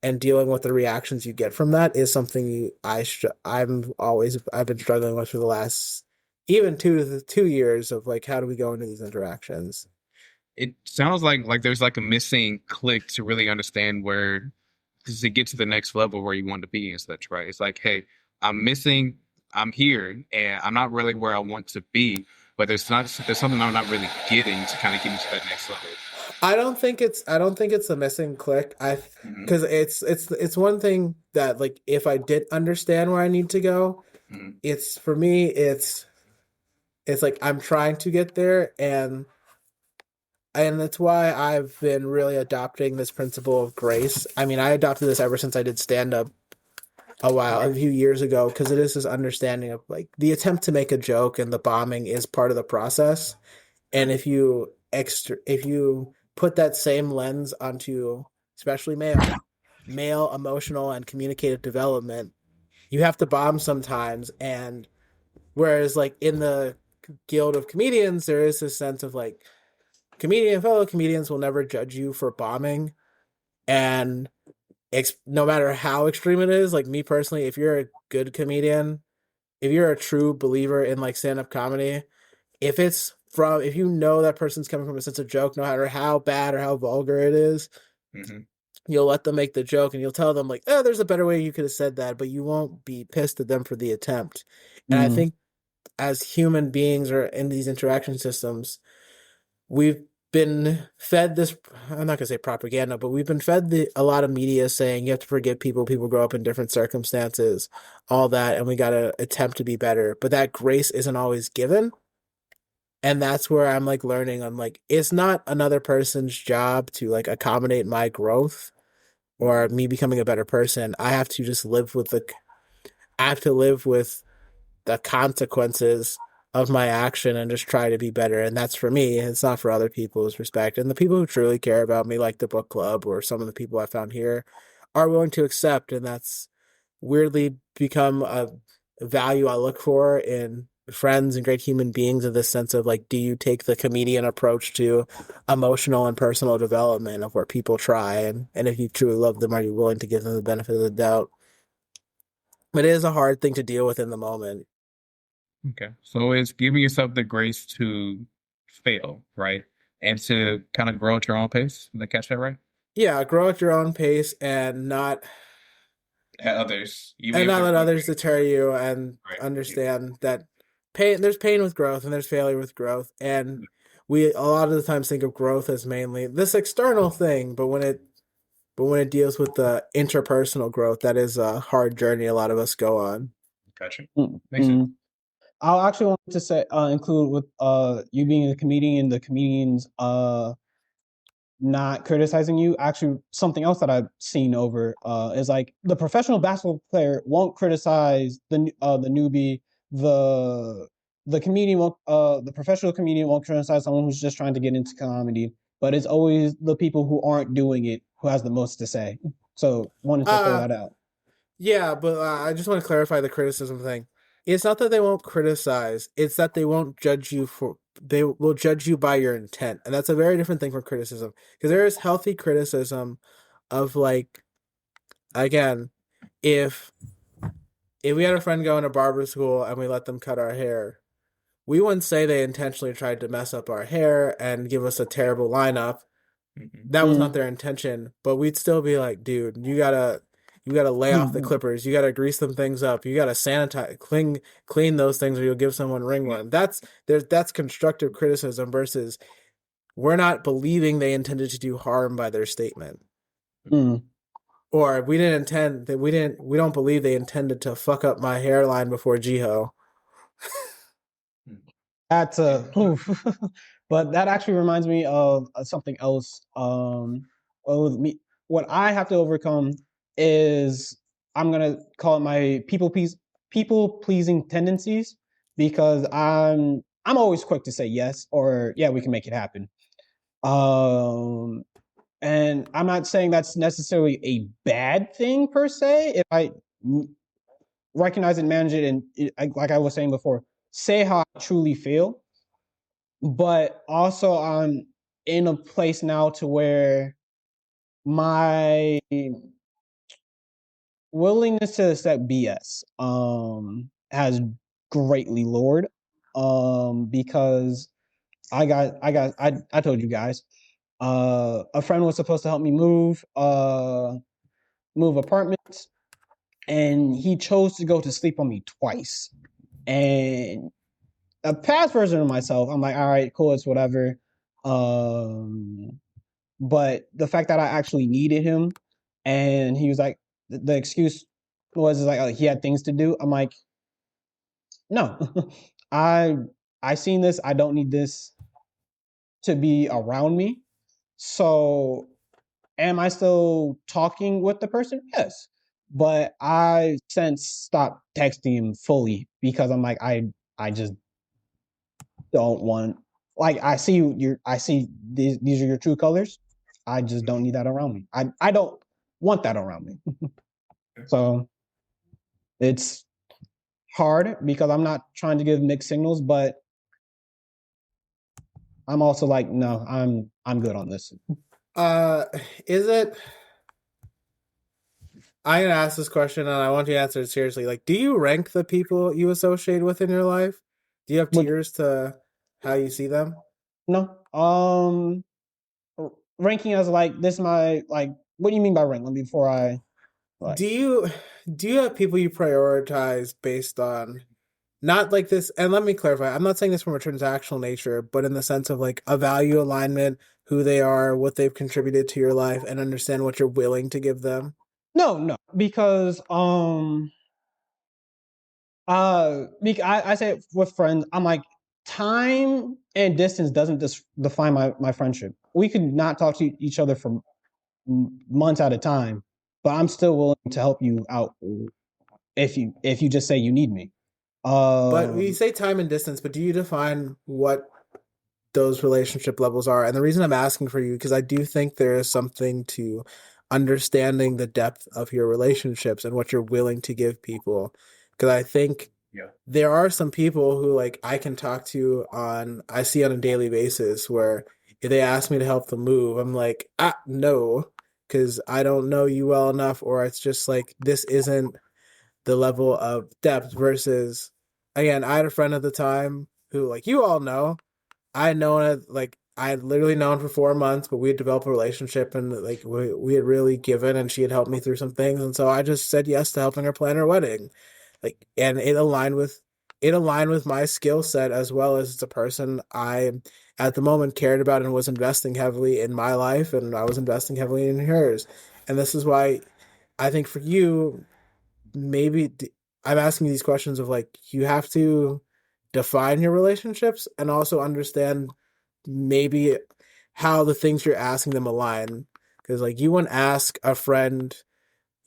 And dealing with the reactions you get from that is something I've been struggling with for the last even 2 years of like, how do we go into these interactions? It sounds like there's like a missing click to really understand where to get to the next level where you want to be and such, right? It's like, hey, I'm here and I'm not really where I want to be, but there's something I'm not really getting to kind of get me to that next level. I don't think it's a missing click. Mm-hmm. Because it's one thing that like if I did understand where I need to go, Mm-hmm. it's for me it's like I'm trying to get there, and that's why I've been really adopting this principle of grace. I mean, I adopted this ever since I did stand up a few years ago, because it is this understanding of like the attempt to make a joke and the bombing is part of the process. And if you put that same lens onto especially male emotional and communicative development, you have to bomb sometimes. And whereas like in the guild of comedians, there is this sense of like fellow comedians will never judge you for bombing, and no matter how extreme it is. Like me personally, if you're a good comedian, if you're a true believer in like stand-up comedy, if you know that person's coming from a sense of joke, no matter how bad or how vulgar it is, Mm-hmm. you'll let them make the joke and you'll tell them like, oh, there's a better way you could have said that, but you won't be pissed at them for the attempt. And I think as human beings or in these interaction systems, we've been fed this, I'm not gonna say propaganda, but we've been fed a lot of media saying you have to forgive people grow up in different circumstances, all that, and we gotta attempt to be better, but that grace isn't always given. And that's where I'm like learning, I'm like, it's not another person's job to like accommodate my growth or me becoming a better person. I have to just I have to live with the consequences of my action and just try to be better. And that's for me. It's not for other people's respect. And the people who truly care about me, like the book club or some of the people I found here, are willing to accept. And that's weirdly become a value I look for in friends and great human beings, in the sense of like, do you take the comedian approach to emotional and personal development of where people try, and if you truly love them, are you willing to give them the benefit of the doubt? But it is a hard thing to deal with in the moment. Okay. So it's giving yourself the grace to fail, right? And to kind of grow at your own pace. Did I catch that right? Yeah, grow at your own pace and not At others. Even if they're let others deter you, and right. understand that there's pain with growth and there's failure with growth. And we a lot of the times think of growth as mainly this external thing, but when it deals with the interpersonal growth, that is a hard journey a lot of us go on. Gotcha. Makes Mm-hmm. sense. I'll actually want to say include with you being a comedian, the comedians not criticizing you. Actually, something else that I've seen over is like the professional basketball player won't criticize the newbie the comedian won't, the professional comedian won't criticize someone who's just trying to get into comedy, but it's always the people who aren't doing it who has the most to say. So wanted to throw Uh, that out. yeah, but I just want to clarify the criticism thing. It's not that they won't criticize, it's that they won't judge you for, they will judge you by your intent. And that's a very different thing from criticism. Because there is healthy criticism of like, again, if we had a friend go into barber school and we let them cut our hair, we wouldn't say they intentionally tried to mess up our hair and give us a terrible lineup. That was not their intention, but we'd still be like, dude, you gotta lay off the clippers, you gotta grease them things up, you gotta sanitize, clean those things, or you'll give someone ringworm. That's constructive criticism versus we're not believing they intended to do harm by their statement. Or we don't believe they intended to fuck up my hairline before Jiho. That's but that actually reminds me of something else. With me, what I have to overcome is I'm gonna call it my people pleasing tendencies, because I'm always quick to say yes or yeah, we can make it happen. And I'm not saying that's necessarily a bad thing per se if I recognize and manage it, and like I was saying before, say how I truly feel. But also I'm in a place now to where my willingness to accept BS has greatly lowered, because I told you guys, a friend was supposed to help me move apartments, and he chose to go to sleep on me twice. And a past version of myself, I'm like, all right, cool, it's whatever. But the fact that I actually needed him, and he was like, the excuse was like, oh, he had things to do. I'm like, no, I seen this. I don't need this to be around me. So, am I still talking with the person? Yes, but I since stopped texting him fully because I'm like, I just don't want, like, I see these are your true colors. I just don't need that around me. I don't want that around me. So it's hard because I'm not trying to give mixed signals, but I'm also like, no, I'm good on this. Is it, I'm gonna ask this question and I want you to answer it seriously. Like, do you rank the people you associate with in your life? Do you have But tiers to how you see them? no, ranking as like this, my, like, what do you mean by rank? Let me before I like. Do you have people you prioritize based on not like this? And let me clarify, I'm not saying this from a transactional nature, but in the sense of like a value alignment, who they are, what they've contributed to your life, and understand what you're willing to give them. No, because I say it with friends, I'm like, time and distance doesn't just define my friendship. We could not talk to each other for months at a time, but I'm still willing to help you out if you just say you need me. But we say time and distance, but do you define what those relationship levels are? And the reason I'm asking for you, because I do think there is something to understanding the depth of your relationships and what you're willing to give people. Because I think there are some people who like I can talk to I see on a daily basis where if they ask me to help them move, I'm like, no, because I don't know you well enough, or it's just like, this isn't the level of depth versus, again, I had a friend at the time who, like, you all know, I had known it, like, I had literally known for 4 months, but we had developed a relationship and like we had really given, and she had helped me through some things, and so I just said yes to helping her plan her wedding. Like, and it aligned with my skill set, as well as it's a person I at the moment cared about and was investing heavily in my life, and I was investing heavily in hers. And this is why I think for you, maybe I'm asking these questions of like, you have to define your relationships and also understand maybe how the things you're asking them align. Because like, you wouldn't ask a friend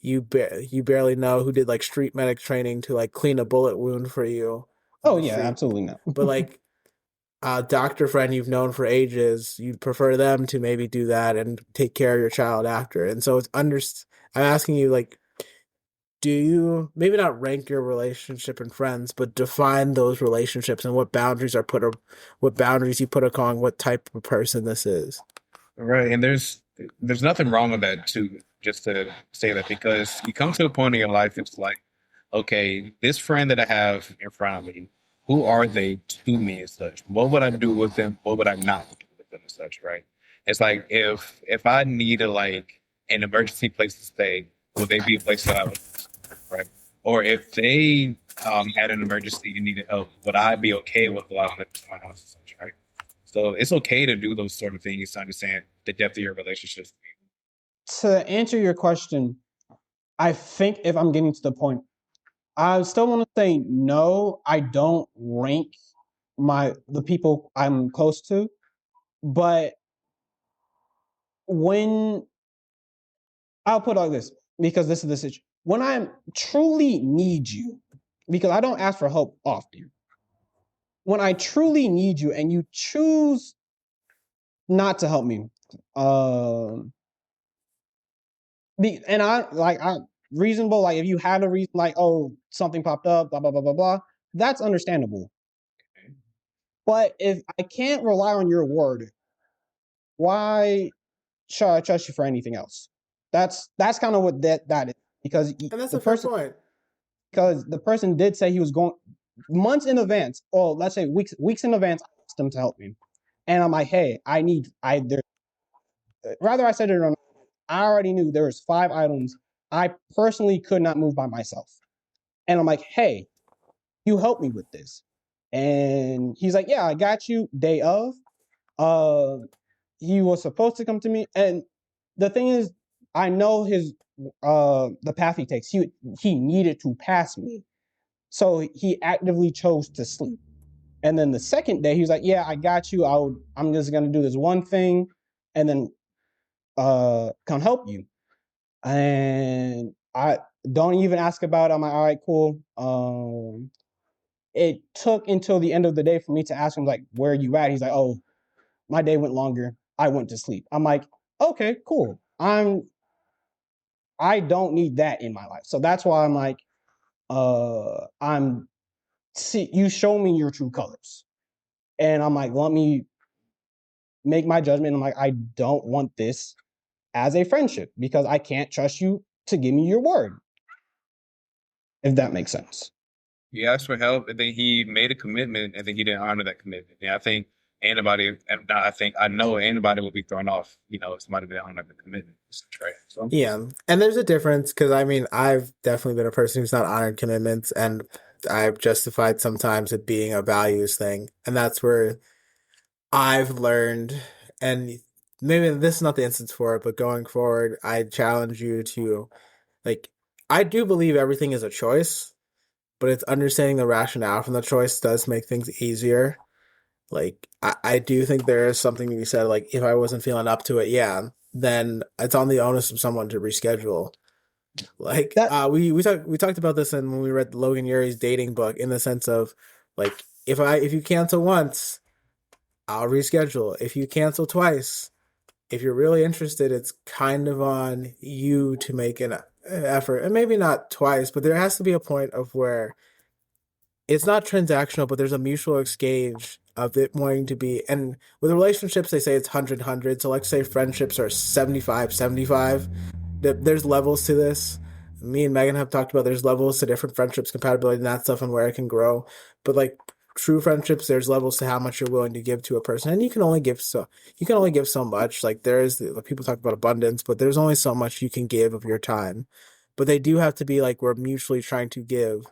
you barely know who did like street medic training to like clean a bullet wound for you, Oh yeah, absolutely not. But like a doctor friend you've known for ages, you'd prefer them to maybe do that and take care of your child after. And so I'm asking you, like, do you maybe not rank your relationship and friends, but define those relationships and what boundaries what boundaries you put upon what type of person this is? Right. And there's nothing wrong with that too, just to say that, because you come to a point in your life, it's like, okay, this friend that I have in front of me, who are they to me as such? What would I do with them? What would I not do with them as such, right? It's like if I needed like an emergency place to stay, would they be a place that I would, right? Or if they had an emergency and needed help, would I be okay with allowing them to my house as such, right? So it's okay to do those sort of things to understand the depth of your relationships. To answer your question, I think if I'm getting to the point, I still want to say no. I don't rank the people I'm close to, but when I'll put it like this, because this is the situation. When I truly need you, because I don't ask for help often. When I truly need you and you choose not to help me, and I reasonable, like if you had a reason, like, oh, something popped up, blah blah blah blah blah, that's understandable. But if I can't rely on your word, why should I trust you for anything else? That's kind of what that is, because And that's the a fair person point. because the person did say he was going months in advance, or let's say weeks in advance. I asked them to help me, and I'm like, hey, rather I said it or not, I already knew there was 5 items I personally could not move by myself, and I'm like, hey, you help me with this, and he's like, yeah, I got you. Day of, he was supposed to come to me, and the thing is, I know the path he takes. He needed to pass me, so he actively chose to sleep. And then the second day, he was like, yeah, I got you. I'm just gonna do this one thing, and then come help you. And I don't even ask about it. I'm like, all right, cool. It took until the end of the day for me to ask him, like, where are you at? He's like, oh, my day went longer. I went to sleep. I'm like, okay, cool. I don't need that in my life. So that's why I'm like, you show me your true colors. And I'm like, let me make my judgment. I'm like, I don't want this as a friendship because I can't trust you to give me your word. If that makes sense. He asked for help, and then he made a commitment, and then he didn't honor that commitment. And I know anybody would be thrown off, if somebody didn't honor the commitment. Right. So Yeah. And there's a difference because I mean, I've definitely been a person who's not honored commitments, and I've justified sometimes it being a values thing. And that's where I've learned, and maybe this is not the instance for it, but going forward, I challenge you to, like, I do believe everything is a choice, but it's understanding the rationale from the choice does make things easier. Like, I do think there is something to be said, like, if I wasn't feeling up to it, yeah, then it's on the onus of someone to reschedule. Like, That we talked about this when we read Logan Urie's dating book, in the sense of, like, if you cancel once, I'll reschedule. If you cancel twice, if you're really interested, it's kind of on you to make an effort. And maybe not twice, but there has to be a point of where it's not transactional, but there's a mutual exchange of it wanting to be. And with relationships, they say it's 100-100. So, like, say friendships are 75-75. There's levels to this. Me and Megan have talked about there's levels to different friendships, compatibility, and that stuff, and where it can grow. But, like, true friendships, there's levels to how much you're willing to give to a person, and you can only give so much. Like, people talk about abundance, but there's only so much you can give of your time. But they do have to be like, we're mutually trying to give,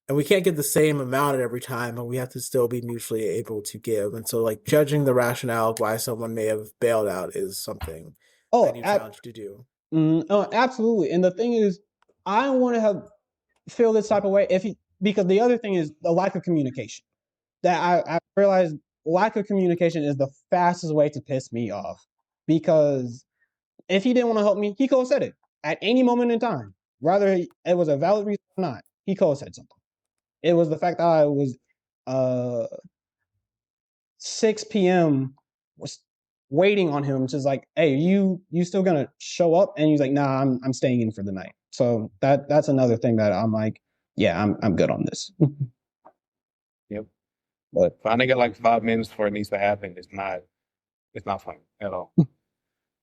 and we can't give the same amount at every time, but we have to still be mutually able to give. And so, like, judging the rationale of why someone may have bailed out is something I oh, need challenge to do. oh, absolutely. And the thing is, I don't want to feel this type of way because the other thing is the lack of communication. That I realized lack of communication is the fastest way to piss me off, because if he didn't want to help me, he could have said it at any moment in time. Whether it was a valid reason or not, he could have said something. It was the fact that uh 6 p.m. was waiting on him, just like, hey, you still gonna show up? And he's like, nah, I'm staying in for the night. So that's another thing that I'm like, yeah, I'm good on this. Yep. But Finding it like 5 minutes before it needs to happen is not fun at all.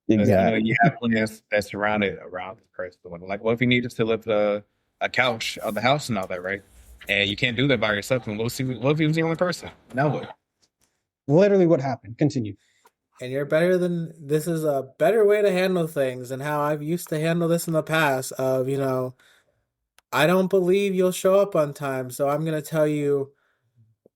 Because you have plans that's surrounded around this person. Like, what if you needed to lift a couch of the house and all that, right? And you can't do that by yourself. And what if he was the only person? Now what? Literally what happened. Continue. And you're better than this is a better way to handle things and how I've used to handle this in the past of, I don't believe you'll show up on time, so I'm going to tell you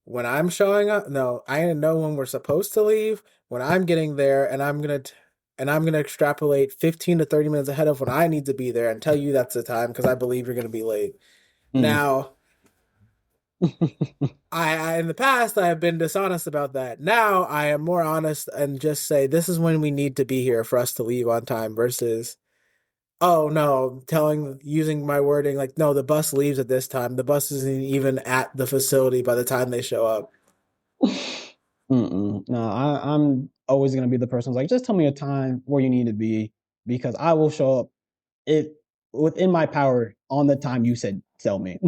when I'm showing up. No, I know when we're supposed to leave, when I'm getting there, and I'm going to extrapolate 15 to 30 minutes ahead of when I need to be there and tell you that's the time because I believe you're going to be late. Now, I in the past I have been dishonest about that. Now I am more honest and just say this is when we need to be here for us to leave on time versus oh no, using my wording like no, the bus leaves at this time. The bus isn't even at the facility by the time they show up. No, I'm always gonna be the person who's like, just tell me a time where you need to be because I will show up it within my power on the time you said tell me.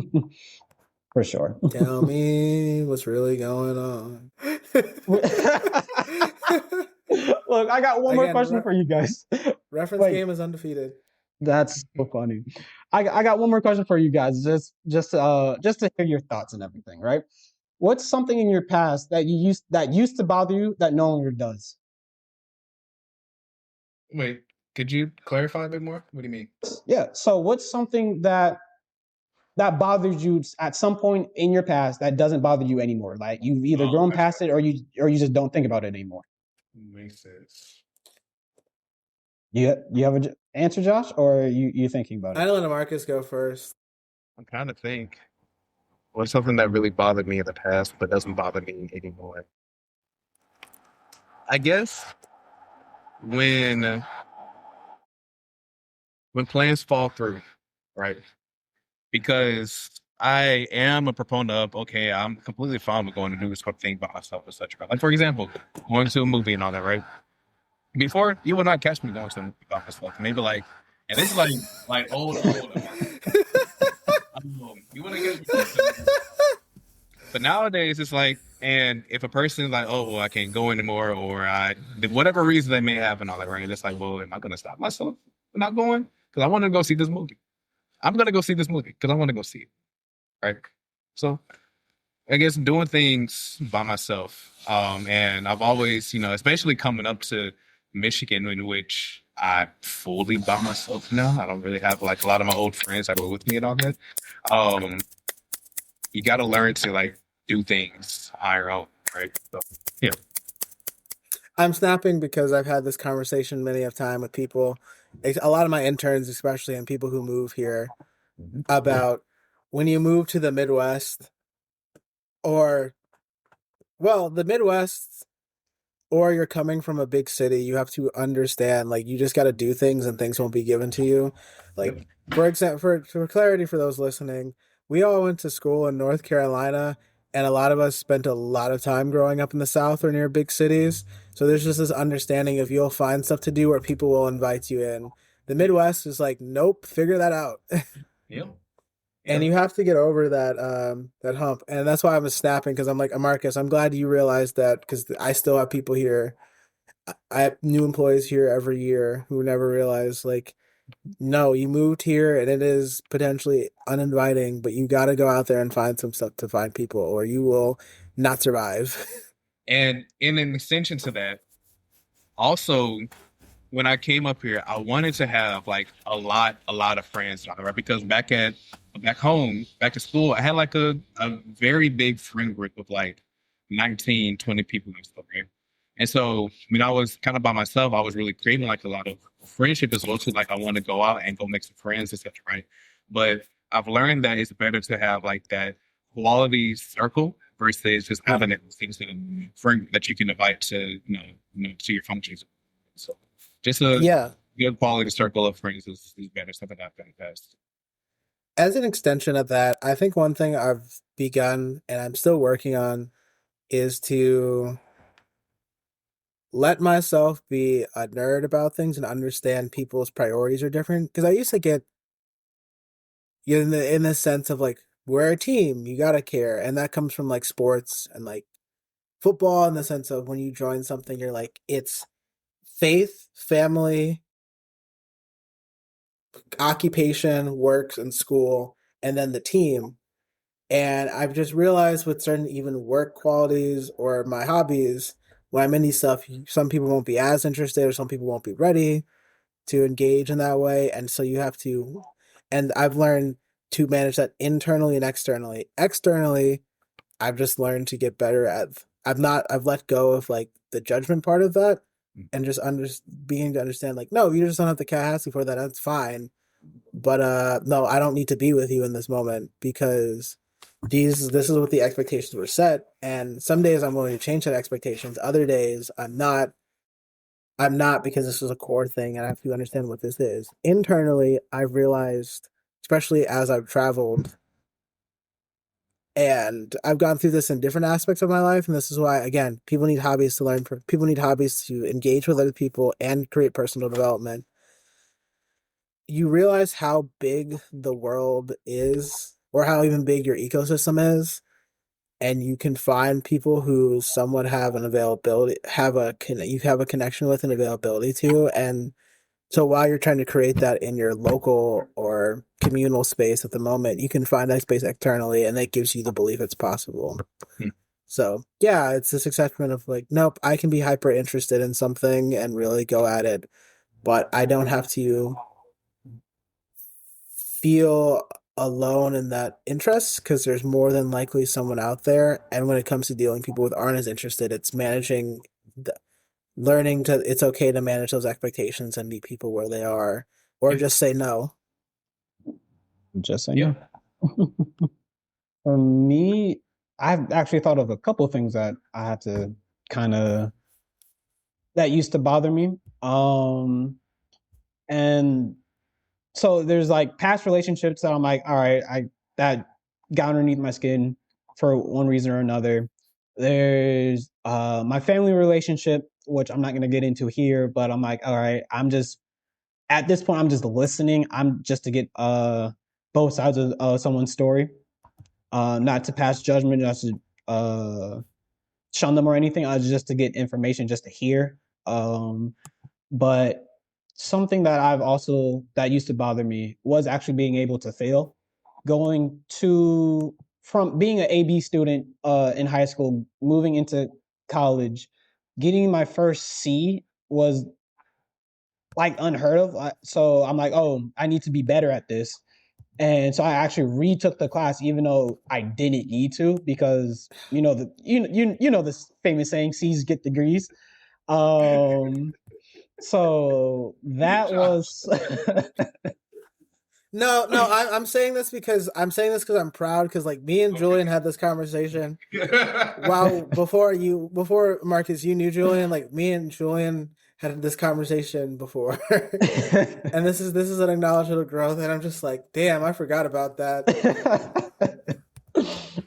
For sure. Tell me what's really going on. Look, I got one more question for you guys. Reference game is undefeated. That's so funny. I got one more question for you guys, just to hear your thoughts and everything, right? What's something in your past that used to bother you that no longer does? Wait, could you clarify a bit more? What do you mean? Yeah. So what's something that bothers you at some point in your past that doesn't bother you anymore? Like you've either grown past it or you just don't think about it anymore. Makes sense. You have an answer, Josh, or are you thinking about it? I let Amarcus go first. I'm trying to think. What's something that really bothered me in the past but doesn't bother me anymore? I guess when plans fall through, right? Because I am a proponent of, okay, I'm completely fine with going to do this sort of thing by myself, etc. Like, for example, going to a movie and all that, right? Before, you would not catch me going to a movie by myself. Maybe like, and this is like old. You want to get, but nowadays it's like, and if a person is like, oh, well, I can't go anymore, or whatever reason they may have and all that, right? It's like, well, am I going to stop myself from not going? Because I want to go see this movie. I'm going to go see this movie because I want to go see it, right? So I guess doing things by myself. And I've always, especially coming up to Michigan, in which I fully by myself now. I don't really have like a lot of my old friends that were with me and all that. You got to learn to like do things on your own, right? So, yeah. I'm snapping because I've had this conversation many of time with people, a lot of my interns, especially, and people who move here, about when you move to the Midwest, the Midwest, or you're coming from a big city, you have to understand, like, you just got to do things and things won't be given to you. Like, for example, for clarity for those listening, we all went to school in North Carolina, and a lot of us spent a lot of time growing up in the South or near big cities. So there's just this understanding if you'll find stuff to do where people will invite you in. The Midwest is like, nope, figure that out. Yep. And you have to get over that hump. And that's why I was snapping, because I'm like, Amarcus, I'm glad you realized that, because I still have people here. I have new employees here every year who never realize, like, no, you moved here and it is potentially uninviting, but you got to go out there and find some stuff to find people or you will not survive. And in an extension to that, also, when I came up here, I wanted to have like a lot of friends, right? Because back home, back to school, I had like a very big friend group of like 19, 20 people and stuff, right? And so when I was kind of by myself, I was really creating like a lot of friendship as well too. Like I want to go out and go make some friends, etc. Right? But I've learned that it's better to have like that quality circle versus just having it friend that you can invite to to your functions. So just a good quality circle of friends is better. Something I've been past. as an extension of that, I think one thing I've begun and I'm still working on is to let myself be a nerd about things and understand people's priorities are different. Because I used to get in the sense of like, we're a team, you gotta care, and that comes from like sports and like football, in the sense of when you join something, you're like, it's faith, family, occupation, works, and school, and then the team. And I've just realized with certain even work qualities or my hobbies, when I'm in these stuff, some people won't be as interested or some people won't be ready to engage in that way. And so you have to, and I've learned to manage that internally and externally. Externally, I've just learned to get better at, I've let go of like the judgment part of that and just being to understand like, no, you just don't have the capacity for that. That's fine. But no, I don't need to be with you in this moment because this is what the expectations were set, and some days I'm willing to change that expectations. Other days I'm not because this is a core thing and I have to understand what this is. Internally, I've realized, especially as I've traveled and I've gone through this in different aspects of my life, and this is why, again, people need hobbies to learn. People need hobbies to engage with other people and create personal development. You realize how big the world is, or how even big your ecosystem is, and you can find people who somewhat have an availability, you have a connection with and availability to, and so while you're trying to create that in your local or communal space at the moment, you can find that space externally, and that gives you the belief it's possible. So yeah, it's this acceptance of like, nope, I can be hyper interested in something and really go at it, but I don't have to feel alone in that interest because there's more than likely someone out there. And when it comes to dealing with people who aren't as interested, it's managing learning to, it's okay to manage those expectations and meet people where they are, or just say no. Just say no. For me, I've actually thought of a couple of things that I had to kind of, that used to bother me. And so there's like past relationships that I'm like, all right, that got underneath my skin for one reason or another. There's my family relationship, which I'm not gonna get into here, but I'm like, all right, I'm just at this point, I'm just listening. I'm just to get both sides of someone's story, not to pass judgment, not to shun them or anything. Just to get information, just to hear. But something that that used to bother me was actually being able to fail. From being an AB student in high school, moving into college, getting my first C was like unheard of. So I'm like, oh, I need to be better at this. And so I actually retook the class, even though I didn't need to, because you know this famous saying, C's get degrees. So that was No, I'm saying this because I'm proud, because like me and Julian had this conversation. Wow, before Marcus, you knew Julian. Like me and Julian had this conversation before, and this is an acknowledgement of growth. And I'm just like, damn, I forgot about that.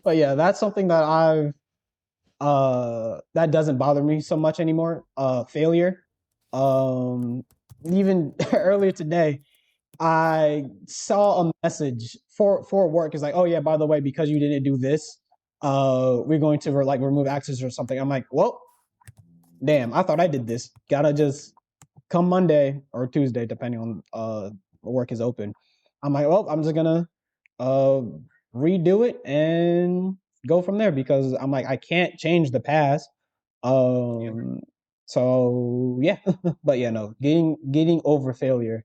But yeah, that's something that that doesn't bother me so much anymore. Failure. Even earlier today, I saw a message for work. It's like, oh yeah, by the way, because you didn't do this, we're going to remove access or something. I'm like, well, damn, I thought I did this. Gotta just come Monday or Tuesday, depending on work is open. I'm like, well, I'm just gonna redo it and go from there, because I'm like, I can't change the past. So yeah, but yeah, no, getting over failure,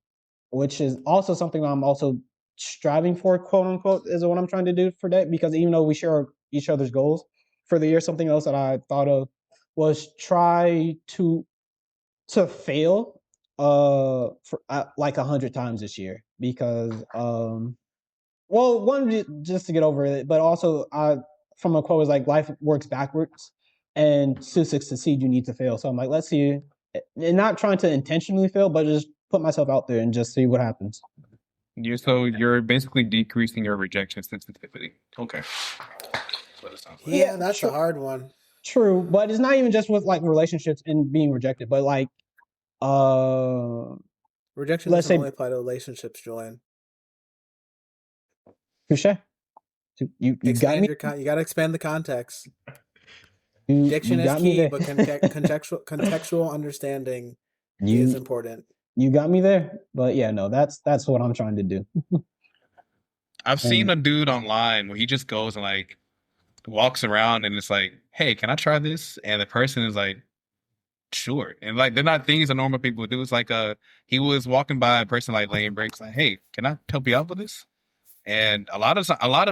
which is also something I'm also striving for, quote unquote, is what I'm trying to do for that. Because even though we share each other's goals for the year, something else that I thought of was try to fail for like 100 times this year, because well, one, just to get over it, but also from a quote was like, life works backwards, and to succeed you need to fail. So I'm like, let's see, and not trying to intentionally fail, but just put myself out there and just see what happens. You're basically decreasing your rejection sensitivity. Okay. That's what it sounds like. Yeah, that's a hard one. True, but it's not even just with like relationships and being rejected, but like Rejection let's doesn't say only apply to relationships, Julian. touche. You got me. You got to expand the context. You Diction is got me key, there. but contextual understanding is important. You got me there, but yeah, no, that's what I'm trying to do. I've seen a dude online where he just goes and like walks around and it's like, hey, can I try this? And the person is like, sure. And like they're not things that normal people would do. It's like he was walking by a person like laying breaks, like, hey, can I help you out with this? And a lot of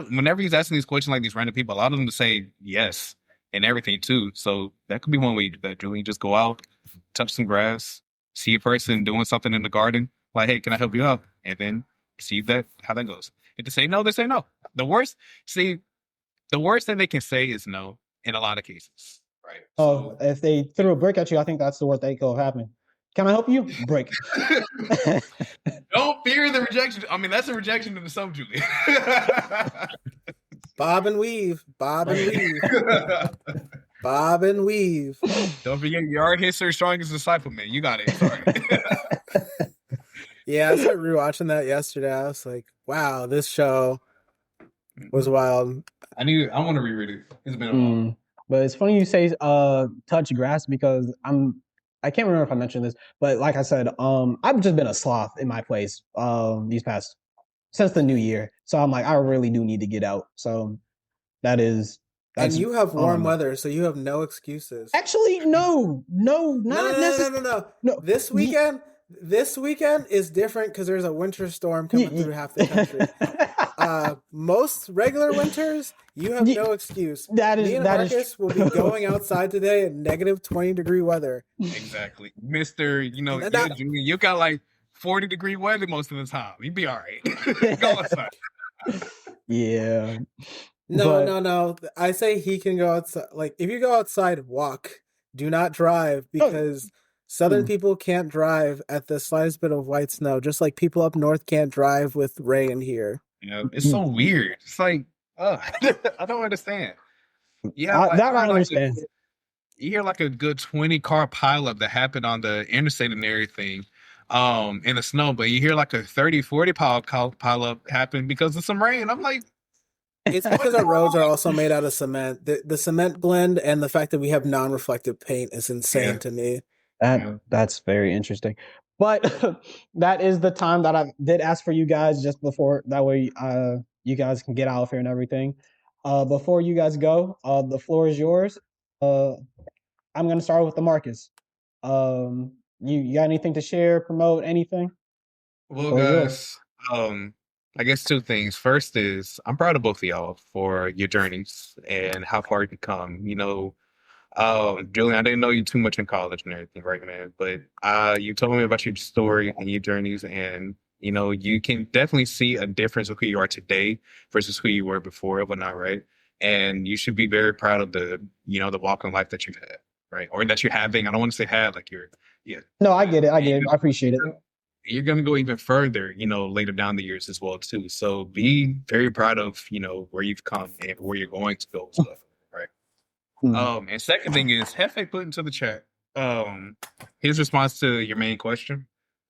whenever he's asking these questions like these random people, a lot of them say yes and everything too. So that could be one way you do that, Julie. Just go out, touch some grass, see a person doing something in the garden, like, hey, can I help you out? And then see how that goes. If they say no, they say no. The worst thing they can say is no in a lot of cases. Right. Oh, if they threw a brick at you, I think that's the worst that could have happened. Can I help you? Brick. Don't fear the rejection. I mean, that's a rejection in some, Julie. Bob and weave. Bob and weave. Bob and weave. Don't forget, your art history's strongest disciple, man. You got it. Sorry. Yeah, I started rewatching that yesterday. I was like, wow, this show was wild. I want to reread it. It's been a while. But it's funny you say touch grass because I can't remember if I mentioned this, but like I said, I've just been a sloth in my place since the new year. So I'm like, I really do need to get out. So that's and you have warm weather, so you have no excuses. Actually, no. This weekend is different because there's a winter storm coming through half the country. Most regular winters, you have no excuse. Me and Amarcus will be going outside today in negative 20-degree weather. Exactly. Mr. You got like 40-degree weather most of the time. You'd be all right. Go outside. Yeah. No. I say he can go outside. Like, if you go outside, walk. Do not drive because Southern people can't drive at the slightest bit of white snow, just like people up north can't drive with rain here. It's so weird. It's like, I don't understand. Yeah, I understand. You hear like a good 20-car pileup that happened on the interstate and everything in the snow, but you hear like a 30-40 pileup happen because of some rain. I'm like, it's because our roads are also made out of cement. The cement blend and the fact that we have non-reflective paint is insane to me. That's very interesting. But that is the time that I did ask for you guys just before. That way you guys can get out of here and everything. Before you guys go, the floor is yours. I'm going to start with Amarcus. You got anything to share, promote, anything? Well, guys, I guess two things. First is I'm proud of both of y'all for your journeys and how far you've come. Julian, I didn't know you too much in college and everything, right, man? But you told me about your story and your journeys, and you can definitely see a difference of who you are today versus who you were before and whatnot, right? And you should be very proud of the walk in life that you've had, right? Or that you're having. I don't want to say had, like No, I get it. I appreciate it. You're going to go even further, later down the years as well, too. So be very proud of, where you've come and where you're going to go, stuff, right? And second thing is, Hefe put into the chat his response to your main question.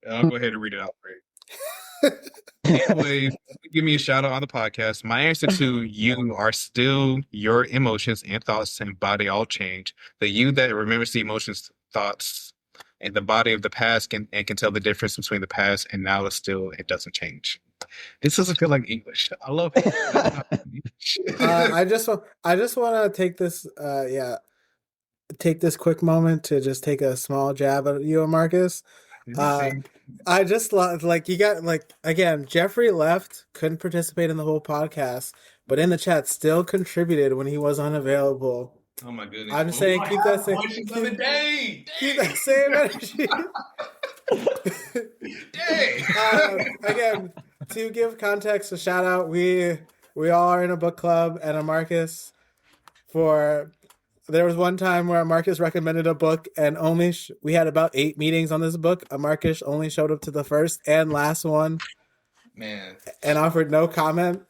I'll go ahead and read it out for you. Anyway, give me a shout out on the podcast. My answer to you are still your emotions and thoughts and body all change. The you that remembers the emotions, thoughts, and the body of the past can tell the difference between the past and now it doesn't change. This doesn't feel like English. I love it. I just want to take this quick moment to just take a small jab at you, Amarcus. I just like you got again. Jeffrey left, couldn't participate in the whole podcast, but in the chat still contributed when he was unavailable. Oh my goodness! I'm saying keep that same energy. Again, to give context, a shout out. We all are in a book club, and Amarcus. There was one time where Amarcus recommended a book, and we had about 8 meetings on this book. Amarcus only showed up to the first and last one. Man. and offered no comment.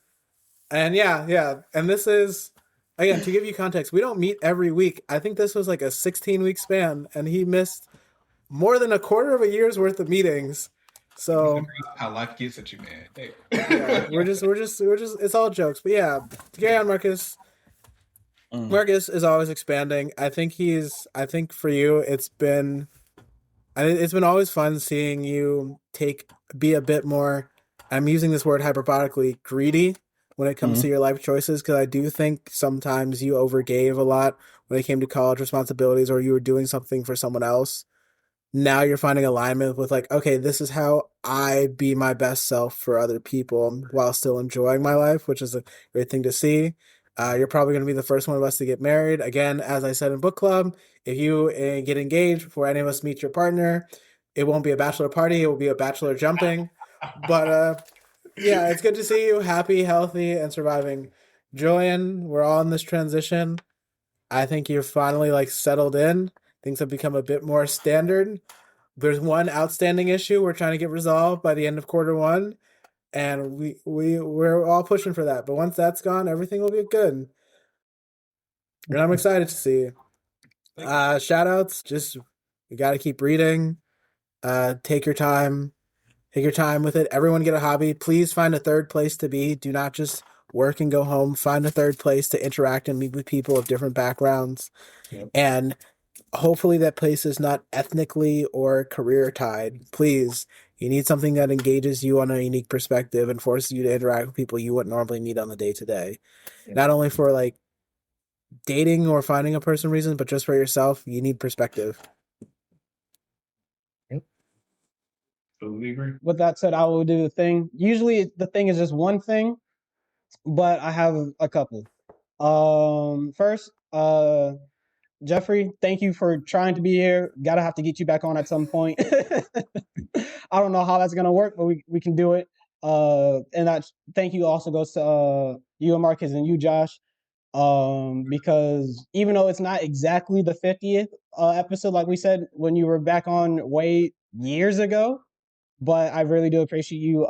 And yeah. And this is, again, to give you context, we don't meet every week. I think this was like a 16-week span, and he missed more than a quarter of a year's worth of meetings. So how life gets at you, man. Hey. yeah, we're just it's all jokes. But yeah, to carry on, Marcus. Marcus is always expanding. I think for you it's been always fun seeing you be a bit more, I'm using this word hyperbolically, greedy when it comes to your life choices, because I do think sometimes you overgave a lot when it came to college responsibilities, or you were doing something for someone else. Now you're finding alignment with like, okay, this is how I be my best self for other people while still enjoying my life, which is a great thing to see. You're probably going to be the first one of us to get married. Again, as I said in book club, if you get engaged before any of us meet your partner, it won't be a bachelor party. It will be a bachelor jumping. But yeah, it's good to see you happy, healthy, and surviving. Julian, we're all in this transition. I think you're finally like settled in. Things have become a bit more standard. There's one outstanding issue we're trying to get resolved by the end of quarter one, and we're all pushing for that. But once that's gone, everything will be good. And I'm excited to see you. Shout outs, just you got to keep reading. Take your time. Take your time with it. Everyone get a hobby. Please find a third place to be. Do not just work and go home. Find a third place to interact and meet with people of different backgrounds. Yep. And hopefully that place is not ethnically or career tied. Please, you need something that engages you on a unique perspective and forces you to interact with people you wouldn't normally meet on the day-to-day. Yep. Not only for like dating or finding a person reason, but just for yourself, you need perspective. Yep. Totally agree. With that said, I will do the thing. Usually the thing is just one thing, but I have a couple. First, Jeffrey, thank you for trying to be here. Gotta have to get you back on at some point. I don't know how that's gonna work, but we can do it. And that thank you also goes to you, Amarcus, and you, Josh. Because even though it's not exactly the 50th episode, like we said when you were back on way years ago, but I really do appreciate you,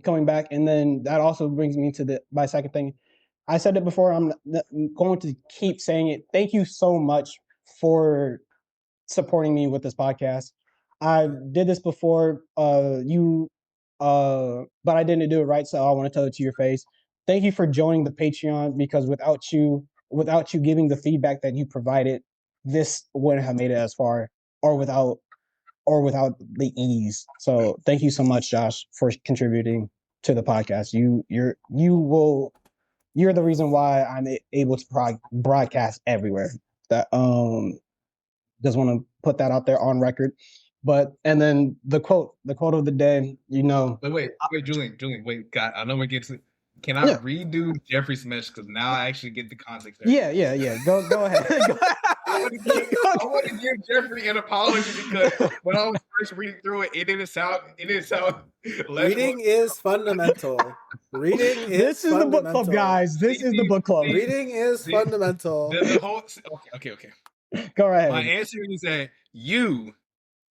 coming back. And then that also brings me to my second thing. I said it before. I'm going to keep saying it. Thank you so much for supporting me with this podcast. I did this before, but I didn't do it right. So I want to tell it to your face. Thank you for joining the Patreon, because without you giving the feedback that you provided, this wouldn't have made it as far, or without the ease. So thank you so much, Josh, for contributing to the podcast. You're the reason why I'm able to broadcast everywhere. That just want to put that out there on record. And then the quote of the day, Wait, Julian, wait, God, I know we're getting to. Can I redo Jeffrey's message, because now I actually get the context there? Yeah. Go ahead. I want to give Jeffrey an apology, because when I was first reading through it, it didn't sound. Reading is fundamental. This is the book club, guys. This is the book club. Reading is fundamental. The whole. Okay. Go right ahead. My answer is that you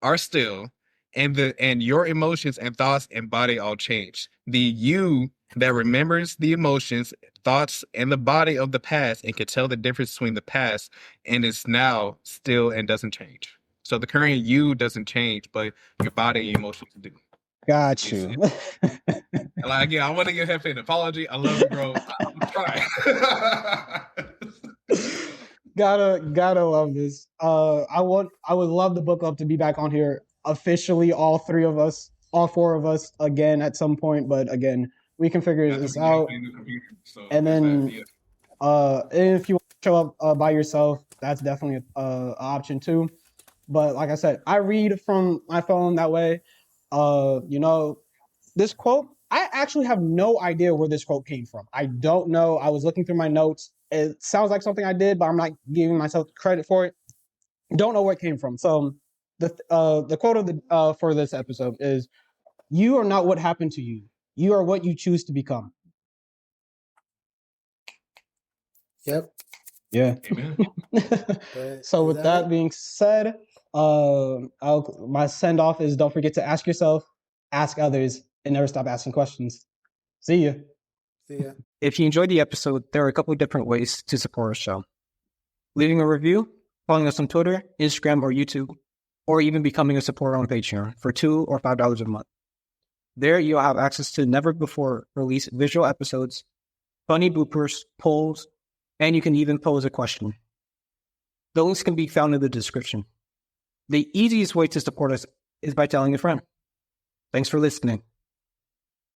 are still, and your emotions and thoughts and body all change. The you that remembers the emotions, thoughts, and the body of the past, and can tell the difference between the past and is now still and doesn't change. So the current you doesn't change, but your body and emotions do. Got you. Again, I want to give Jeffery an apology. I love you, bro. I'm trying. Gotta love this. I would love the book club to be back on here officially, all four of us again at some point. But again, we can figure this out. And then, if you want to show up by yourself, that's definitely an option too. But like I said, I read from my phone that way. This quote, I actually have no idea where this quote came from. I don't know. I was looking through my notes. It sounds like something I did, but I'm not giving myself credit for it. Don't know where it came from. So the quote of for this episode is, "You are not what happened to you. You are what you choose to become." Yep. Yeah. So with that being said, my send off is, don't forget to ask yourself, ask others, and never stop asking questions. See you. See ya. If you enjoyed the episode, there are a couple of different ways to support our show. Leaving a review, following us on Twitter, Instagram, or YouTube, or even becoming a supporter on Patreon for $2 or $5 a month. There, you'll have access to never-before-released visual episodes, funny bloopers, polls, and you can even pose a question. The links can be found in the description. The easiest way to support us is by telling a friend. Thanks for listening.